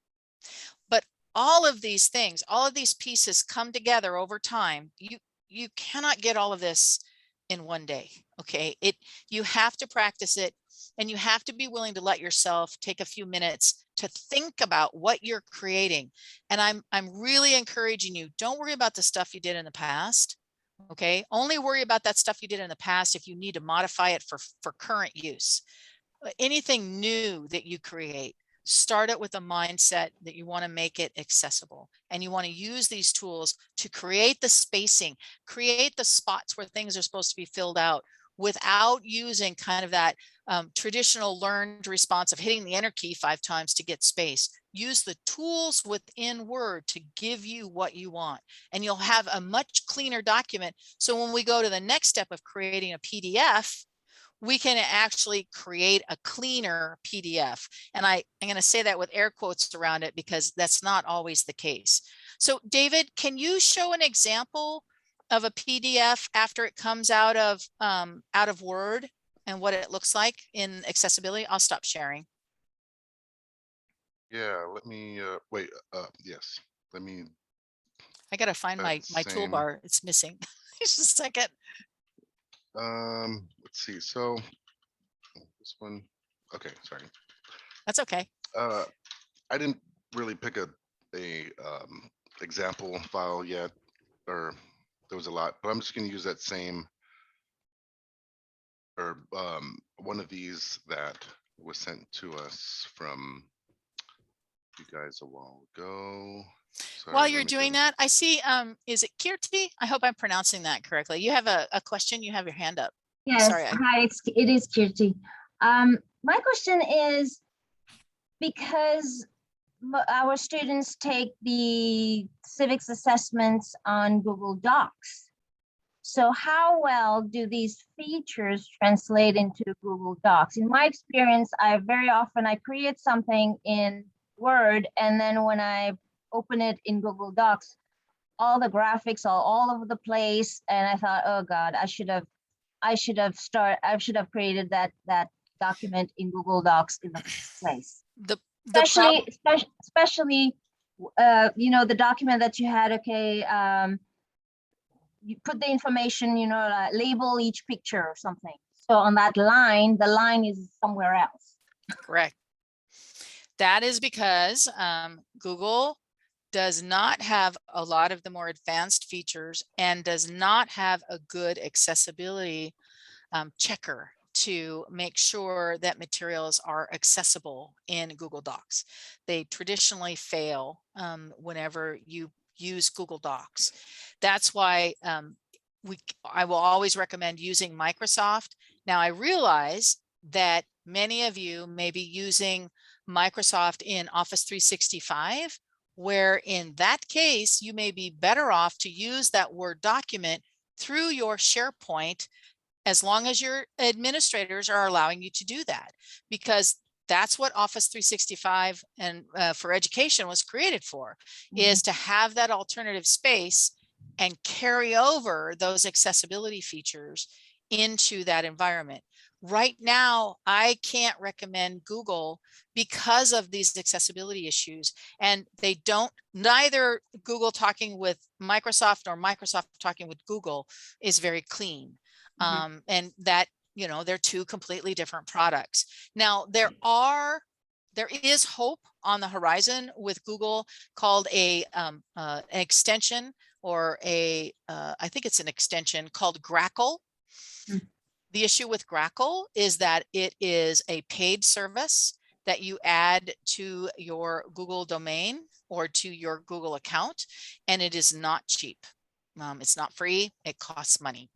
[SPEAKER 2] But all of these things, all of these pieces come together over time. You cannot get all of this in one day. Okay, you have to practice it, and you have to be willing to let yourself take a few minutes to think about what you're creating. And I'm really encouraging you, don't worry about the stuff you did in the past. Okay, only worry about that stuff you did in the past if you need to modify it for current use. Anything new that you create, start it with a mindset that you want to make it accessible, and you want to use these tools to create the spacing, create the spots where things are supposed to be filled out, without using kind of that traditional learned response of hitting the enter key 5 times to get space. Use the tools within Word to give you what you want, and you'll have a much cleaner document. So when we go to the next step of creating a PDF, we can actually create a cleaner PDF. And I'm going to say that with air quotes around it, because that's not always the case. So David, can you show an example of a PDF after it comes out of Word and what it looks like in accessibility? I'll stop sharing.
[SPEAKER 3] Yeah, let me wait. Yes, let me.
[SPEAKER 2] I got to find my
[SPEAKER 3] same.
[SPEAKER 2] toolbar. It's missing. Just a second.
[SPEAKER 3] Let's see. So this one. Okay, sorry.
[SPEAKER 2] That's okay.
[SPEAKER 3] I didn't really pick a example file yet, or there was a lot, but I'm just going to use that same, or one of these that was sent to us from you guys a while ago. Sorry,
[SPEAKER 2] While you're doing that, I see, is it Kirti? I hope I'm pronouncing that correctly. You have a question, you have your hand up.
[SPEAKER 4] Yes,
[SPEAKER 2] sorry.
[SPEAKER 4] Hi, it is Kirti. My question is, because our students take the civics assessments on Google Docs, so how well do these features translate into Google Docs? In my experience, very often create something in Word, and then when I open it in Google Docs, all the graphics are all over the place, and I thought, oh God, I should have created that document in Google Docs in the first place. Especially, the document that you had. Okay, you put the information, label each picture or something. So on that line, the line is somewhere else.
[SPEAKER 2] Correct. That is because Google does not have a lot of the more advanced features and does not have a good accessibility checker to make sure that materials are accessible in Google Docs. They traditionally fail whenever you use Google Docs. That's why I will always recommend using Microsoft. Now I realize that many of you may be using Microsoft in Office 365, where in that case, you may be better off to use that Word document through your SharePoint, as long as your administrators are allowing you to do that, because that's what Office 365 and for education was created for, is to have that alternative space and carry over those accessibility features into that environment. Right now, I can't recommend Google because of these accessibility issues, and neither Google talking with Microsoft or Microsoft talking with Google is very clean. And that, they're two completely different products. Now, there is hope on the horizon with Google called an extension, or I think it's an extension called Grackle. The issue with Grackle is that it is a paid service that you add to your Google domain or to your Google account, and it is not cheap. It's not free, it costs money.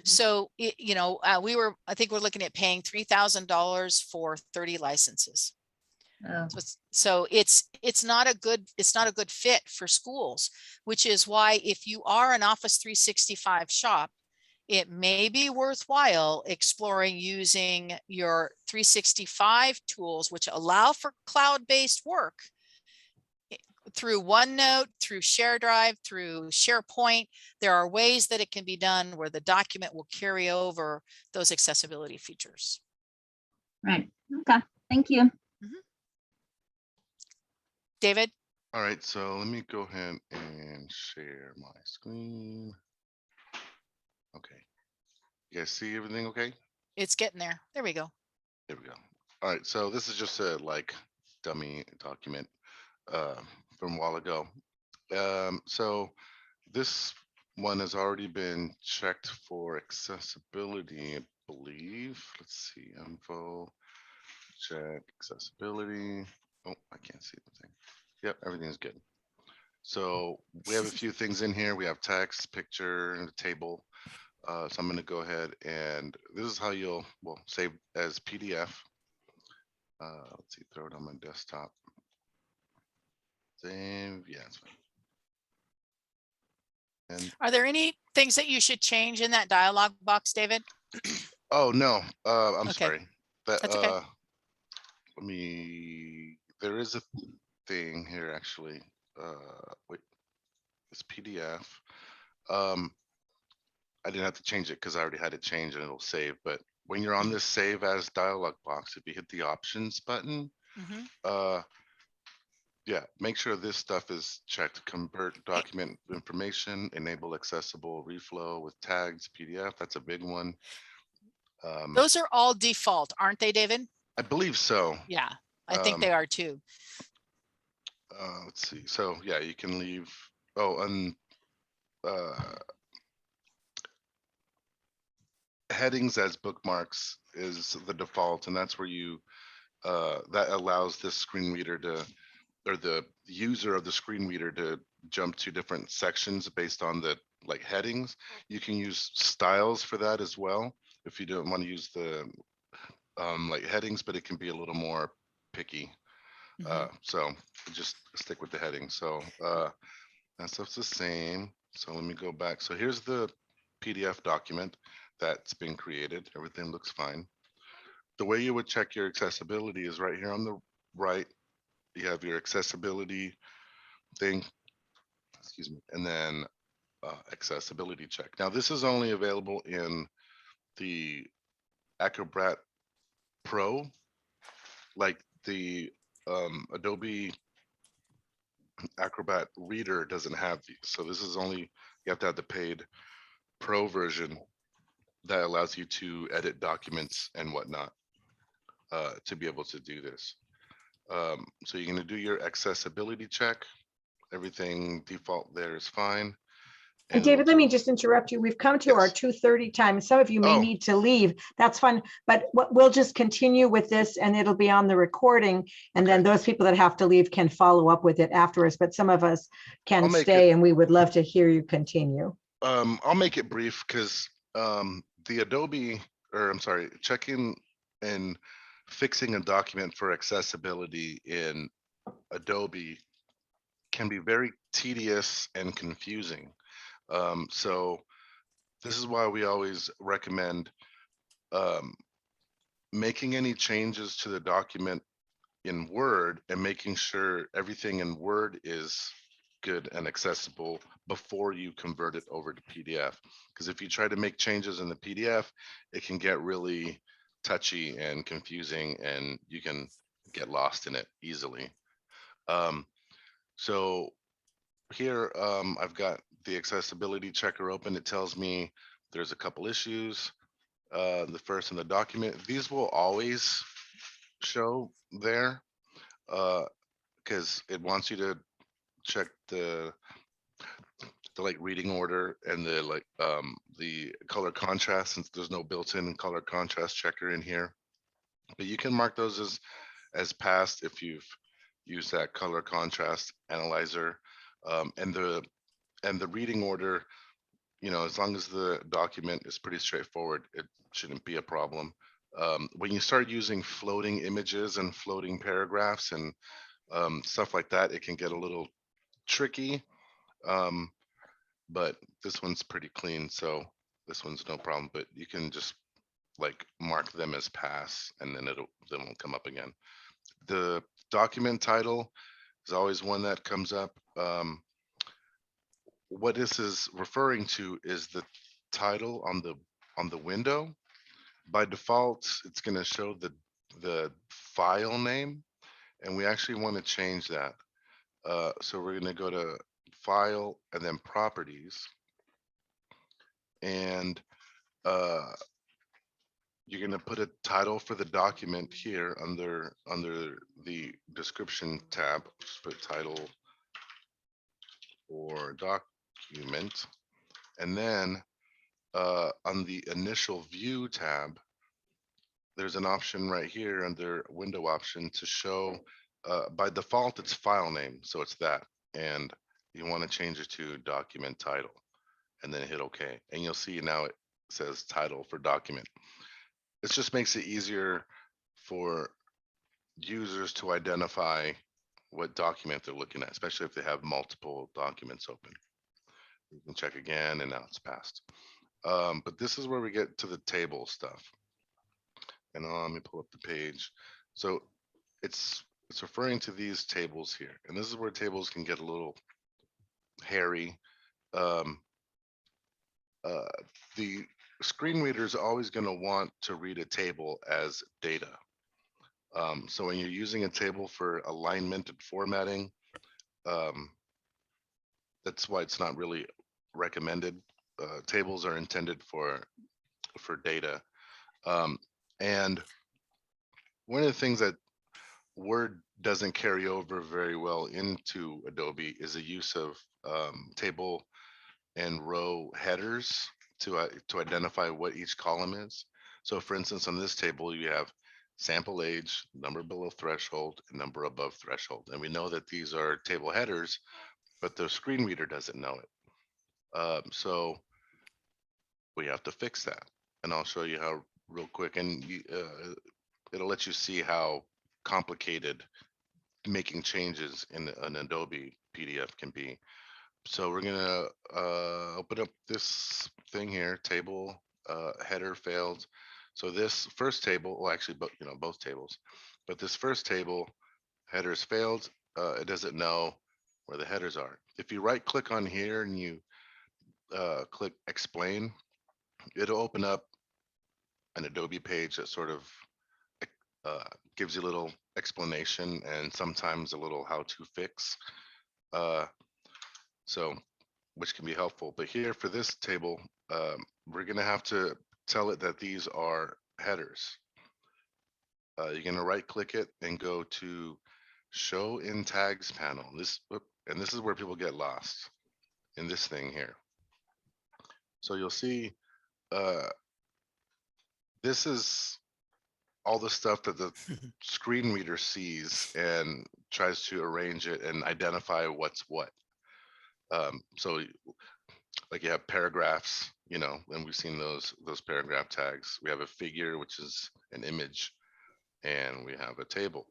[SPEAKER 2] So, I think we're looking at paying $3,000 for 30 licenses. Oh. So it's not a good fit for schools, which is why if you are an Office 365 shop it may be worthwhile exploring using your 365 tools, which allow for cloud-based work through OneNote, through ShareDrive, through SharePoint. There are ways that it can be done where the document will carry over those accessibility features.
[SPEAKER 4] Right. Okay. Thank you.
[SPEAKER 2] David?
[SPEAKER 3] All right, so let me go ahead and share my screen. Okay. You guys see everything okay?
[SPEAKER 2] It's getting there. There we go.
[SPEAKER 3] There we go. All right, so this is just a like dummy document from a while ago. So this one has already been checked for accessibility, I believe. Let's see, info, check accessibility. Oh, I can't see the thing. Yep, everything's good. So we have a few things in here. We have text, picture, and a table. So I'm going to go ahead and this is how you'll save as PDF. Let's see, throw it on my desktop. Save, yeah, it's fine. And
[SPEAKER 2] Are there any things that you should change in that dialog box, David?
[SPEAKER 3] oh no, I'm
[SPEAKER 2] Okay.
[SPEAKER 3] sorry. That
[SPEAKER 2] That's okay.
[SPEAKER 3] there is a thing here actually. Wait, it's PDF. I didn't have to change it because I already had it changed and it'll save. But when you're on this save as dialog box, if you hit the options button, yeah, make sure this stuff is checked. Convert document information, enable accessible reflow with tags, PDF. That's a big one.
[SPEAKER 2] Those are all default, aren't they, David?
[SPEAKER 3] I believe so.
[SPEAKER 2] Yeah, I think they are too.
[SPEAKER 3] Let's see. So yeah, you can leave. Oh, and headings as bookmarks is the default, and that's where you that allows this screen reader to, or the user of the screen reader to jump to different sections based on the like headings. You can use styles for that as well if you don't want to use the like headings, but it can be a little more picky. So just stick with the heading. So that stuff's the same. So let me go back. So here's the PDF document that's been created. Everything looks fine. The way you would check your accessibility is right here on the right. You have your accessibility thing, excuse me, and then accessibility check. Now this is only available in the Acrobat Pro, like the Adobe Acrobat Reader doesn't have these. So this is only, you have to have the paid Pro version that allows you to edit documents and whatnot to be able to do this. So you're going to do your accessibility check. Everything default there is fine.
[SPEAKER 1] And David, let me just interrupt you. We've come to our 2:30 time. Some of you may need to leave. That's fine. But we'll just continue with this and it'll be on the recording. And then those people that have to leave can follow up with it afterwards. But some of us can stay and we would love to hear you continue.
[SPEAKER 3] I'll make it brief because the Adobe, or I'm sorry, checking and fixing a document for accessibility in Adobe can be very tedious and confusing. So this is why we always recommend making any changes to the document in Word and making sure everything in Word is good and accessible before you convert it over to PDF. Because if you try to make changes in the PDF, it can get really touchy and confusing and you can get lost in it easily. So here I've got the accessibility checker open. It tells me there's a couple issues. The first in the document, these will always show there because it wants you to check the like reading order and the like the color contrast, since there's no built-in color contrast checker in here. But you can mark those as passed if you've used that color contrast analyzer. And the reading order, you know, as long as the document is pretty straightforward, it shouldn't be a problem. When you start using floating images and floating paragraphs and stuff like that, it can get a little tricky. But this one's pretty clean. So This one's no problem, but you can just like mark them as pass, and then they won't come up again. The document title is always one that comes up. What this is referring to is the title on the window. By default, it's going to show the file name, and we actually want to change that. So we're going to go to File and then Properties, and you're going to put a title for the document here under the description tab. Just put title for document, and then on the initial view tab, there's an option right here under window option to show, by default, it's file name. So it's that, and you want to change it to document title, and then hit OK. And you'll see now it says title for document. This just makes it easier for users to identify what document they're looking at, especially if they have multiple documents open. You can check again, and now it's passed. But this is where we get to the table stuff. And let me pull up the page. So it's referring to these tables here, and this is where tables can get a little hairy. The screen reader is always going to want to read a table as data. So when you're using a table for alignment and formatting, that's why it's not really recommended. Tables are intended for data. And one of the things that Word doesn't carry over very well into Adobe is the use of table and row headers to identify what each column is. So for instance, on this table, you have sample age, number below threshold, and number above threshold. And we know that these are table headers, but the screen reader doesn't know it. So we have to fix that. And I'll show you how real quick. And it'll let you see how complicated making changes in an Adobe PDF can be. So we're gonna open up this thing here, table header failed. So this first table, well, actually, both tables, but this first table headers failed. It doesn't know where the headers are. If you right click on here and you click explain, it'll open up an Adobe page that sort of gives you a little explanation and sometimes a little how to fix. So which can be helpful. But here for this table, we're going to have to tell it that these are headers. You're going to right click it and go to show in tags panel. And this is where people get lost in this thing here. So you'll see this is all the stuff that the screen reader sees and tries to arrange it and identify what's what. So like you have paragraphs, and we've seen those paragraph tags. We have a figure, which is an image, and we have a table.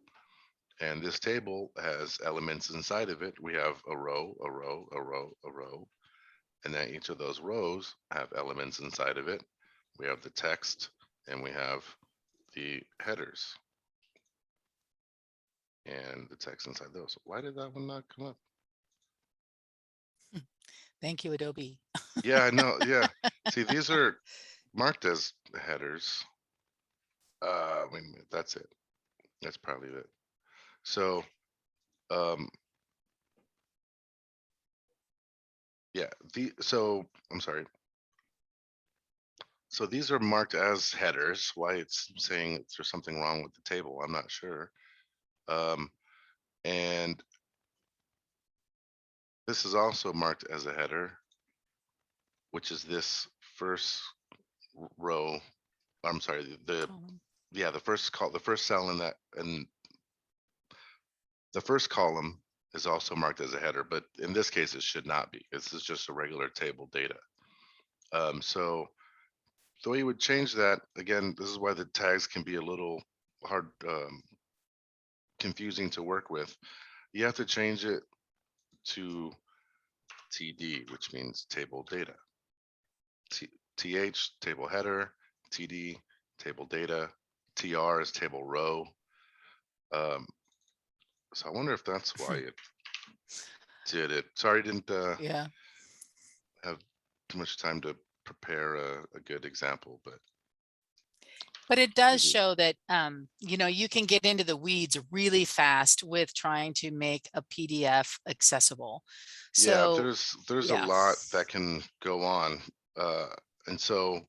[SPEAKER 3] And this table has elements inside of it. We have a row, a row, a row, a row. And then each of those rows have elements inside of it. We have the text, and we have the headers and the text inside those. Why did that one not come up?
[SPEAKER 2] Thank you, Adobe.
[SPEAKER 3] Yeah, I know. Yeah. See, these are marked as headers. Wait a minute, that's it. That's probably it. So, yeah, I'm sorry. So these are marked as headers. Why it's saying there's something wrong with the table, I'm not sure. And this is also marked as a header, which is this first row. I'm sorry, the first cell in that, and the first column is also marked as a header, but in this case it should not be. This is just a regular table data. So the way you would change that, again, this is why the tags can be a little hard, confusing to work with. You have to change it to TD, which means table data. TH, table header, TD, table data, TR is table row. So I wonder if that's why it did it. Sorry, didn't
[SPEAKER 2] Yeah.
[SPEAKER 3] have too much time to prepare a good example,
[SPEAKER 2] But it does
[SPEAKER 3] maybe-
[SPEAKER 2] show that, you know, you can get into the weeds really fast with trying to make a PDF accessible.
[SPEAKER 3] yeah,
[SPEAKER 2] So
[SPEAKER 3] there's a
[SPEAKER 2] yeah.
[SPEAKER 3] lot that can go on. And so,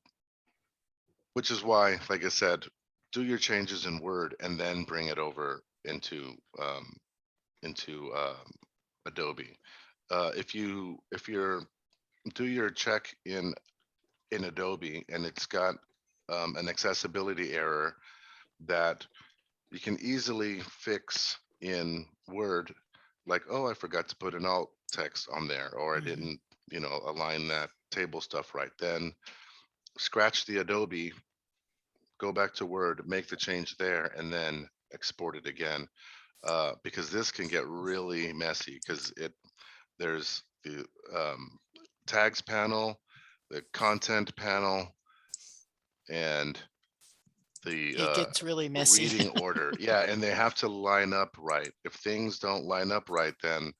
[SPEAKER 3] which is why, like I said, do your changes in Word and then bring it over into Adobe. If you're do your check in Adobe and it's got an accessibility error that you can easily fix in Word, like, oh, I forgot to put an alt text on there, or I didn't, you know, align that table stuff right. Then scratch the Adobe, go back to Word, make the change there, and then export it again. Because this can get really messy because there's the tags panel, the content panel, and the
[SPEAKER 2] It gets really messy.
[SPEAKER 3] reading order. Yeah, and they have to line up right. If things don't line up right, then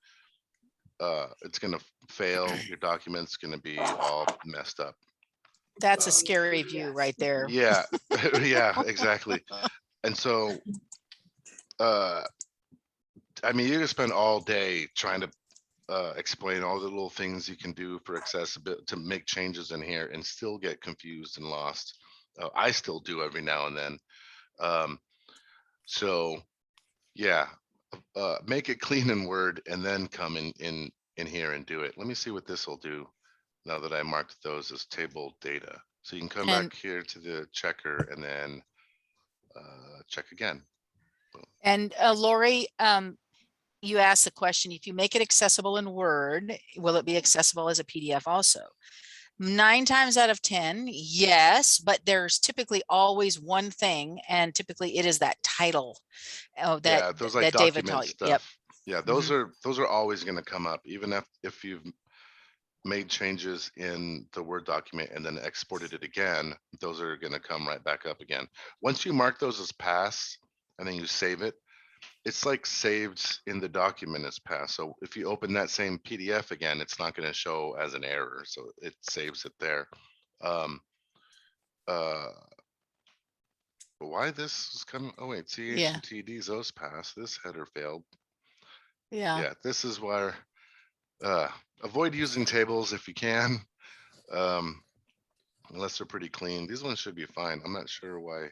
[SPEAKER 3] it's going to fail. Your document's going to be all messed up.
[SPEAKER 2] That's a scary view right there.
[SPEAKER 3] Yeah, yeah, exactly. And so, I mean, you can spend all day trying to explain all the little things you can do for accessibility to make changes in here and still get confused and lost. I still do every now and then. So yeah, make it clean in Word and then come in here and do it. Let me see what this will do now that I marked those as table data. So you can come
[SPEAKER 2] And-
[SPEAKER 3] back here to the checker and then check again.
[SPEAKER 2] And Lori, you asked the question, if you make it accessible in Word, will it be accessible as a PDF also? 9 times out of 10, yes, but there's typically always one thing, and typically it is that title. Oh, that,
[SPEAKER 3] Yeah, those like
[SPEAKER 2] that David
[SPEAKER 3] document
[SPEAKER 2] taught you.
[SPEAKER 3] stuff.
[SPEAKER 2] Yep.
[SPEAKER 3] Yeah, those are always going to come up, even if you've made changes in the Word document and then exported it again. Those are going to come right back up again. Once you mark those as pass and then you save it, it's like saved in the document as pass. So if you open that same PDF again, it's not going to show as an error. So it saves it there. Why this is coming? Oh wait, CH
[SPEAKER 2] Yeah.
[SPEAKER 3] and TD's those pass. This header failed.
[SPEAKER 2] Yeah.
[SPEAKER 3] Yeah, this is where avoid using tables if you can, unless they're pretty clean. These ones should be fine. I'm not sure why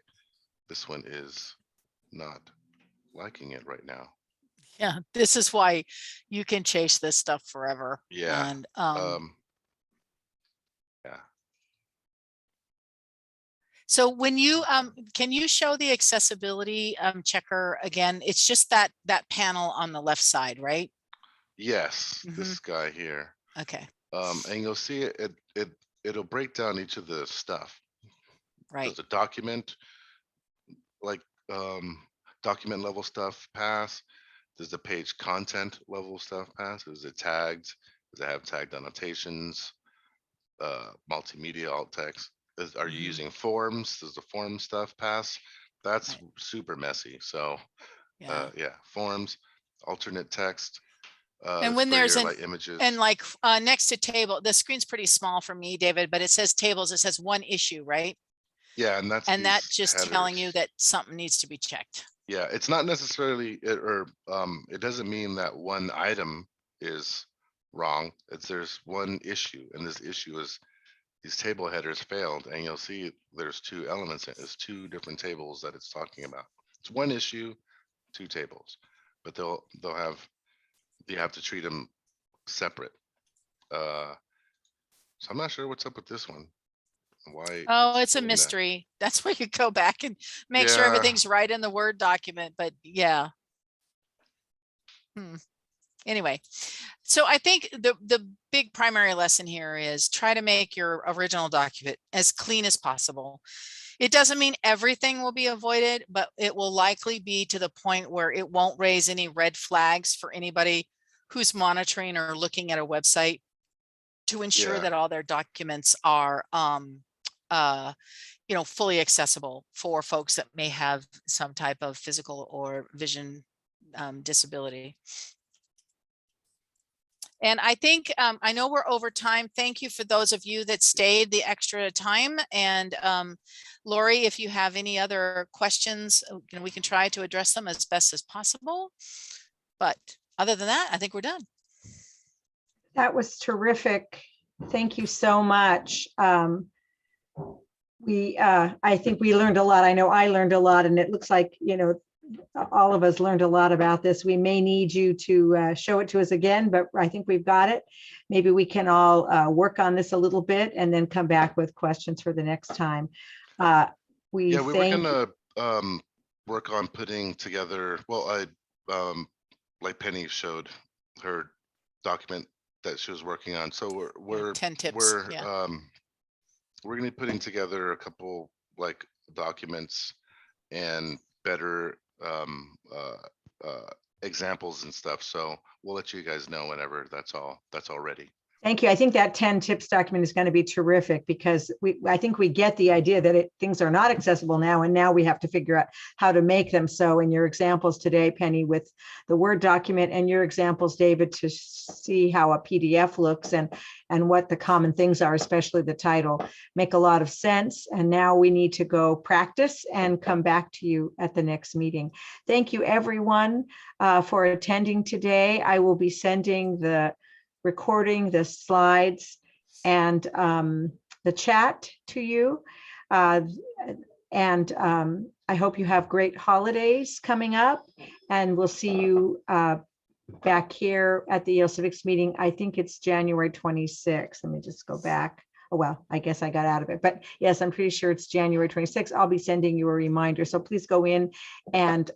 [SPEAKER 3] this one is not liking it right now.
[SPEAKER 2] Yeah. This is why you can chase this stuff forever.
[SPEAKER 3] Yeah.
[SPEAKER 2] And
[SPEAKER 3] Yeah.
[SPEAKER 2] so when you can you show the accessibility checker again? It's just that panel on the left side, right?
[SPEAKER 3] Yes, this guy here.
[SPEAKER 2] Okay.
[SPEAKER 3] And you'll see it'll break down each of the stuff.
[SPEAKER 2] Right.
[SPEAKER 3] There's a document, like document level stuff pass. There's the page content level stuff pass. There's the tagged. Does it have tagged annotations? Multimedia alt text. Are you using forms? Does the form stuff pass? That's super messy. So
[SPEAKER 2] Yeah.
[SPEAKER 3] yeah, forms, alternate text.
[SPEAKER 2] And when there's
[SPEAKER 3] like images
[SPEAKER 2] and like next to table, the screen's pretty small for me, David, but it says tables, it says one issue, right?
[SPEAKER 3] yeah, and that's
[SPEAKER 2] And that's
[SPEAKER 3] these
[SPEAKER 2] just telling you
[SPEAKER 3] headers.
[SPEAKER 2] that something needs to be checked.
[SPEAKER 3] Yeah, it's not necessarily it doesn't mean that one item is wrong. There's one issue, and this issue is these table headers failed, and you'll see there's 2 elements. It's 2 different tables that it's talking about. It's one issue, 2 tables, but they'll have, you have to treat them separate. So I'm not sure what's up with this one. Why?
[SPEAKER 2] Oh, it's a
[SPEAKER 3] doing that.
[SPEAKER 2] mystery. That's where you go back and make sure
[SPEAKER 3] Yeah.
[SPEAKER 2] everything's right in the Word document. But yeah. Anyway, so I think the big primary lesson here is try to make your original document as clean as possible. It doesn't mean everything will be avoided, but it will likely be to the point where it won't raise any red flags for anybody who's monitoring or looking at a website. to ensure
[SPEAKER 3] Yeah.
[SPEAKER 2] that all their documents are, fully accessible for folks that may have some type of physical or vision disability. And I think, I know we're over time. Thank you for those of you that stayed the extra time. And Lori, if you have any other questions, we can try to address them as best as possible. But other than that, I think we're done.
[SPEAKER 1] That was terrific. Thank you so much. I think we learned a lot. I know I learned a lot, and it looks like, all of us learned a lot about this. We may need you to show it to us again, but I think we've got it. Maybe we can all work on this a little bit and then come back with questions for the next time.
[SPEAKER 3] We were gonna work on putting together, well, like Penny showed her document that she was working on. So we're
[SPEAKER 2] 10 tips.
[SPEAKER 3] we're gonna be putting together a couple like documents and better examples and stuff. So we'll let you guys know whenever that's all ready.
[SPEAKER 1] Thank you. I think that 10 tips document is going to be terrific, because I think we get the idea that things are not accessible now, and now we have to figure out how to make them so. In your examples today, Penny, with the Word document, and your examples, David, to see how a PDF looks and what the common things are, especially the title, make a lot of sense. And now we need to go practice and come back to you at the next meeting. Thank you, everyone, for attending today. I will be sending the recording, the slides, and the chat to you. I hope you have great holidays coming up, and we'll see you back here at the Yale Civics meeting. I think it's January 26th. Let me just go back. Oh, well, I guess I got out of it, but yes, I'm pretty sure it's January 26th. I'll be sending you a reminder. So please go in and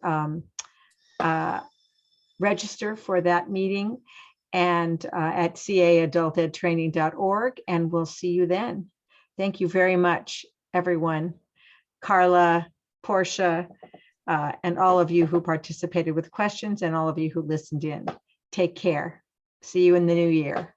[SPEAKER 1] register for that meeting, and at caadultedtraining.org, and we'll see you then. Thank you very much, everyone. Carla, Portia, and all of you who participated with questions, and all of you who listened in. Take care. See you in the new year.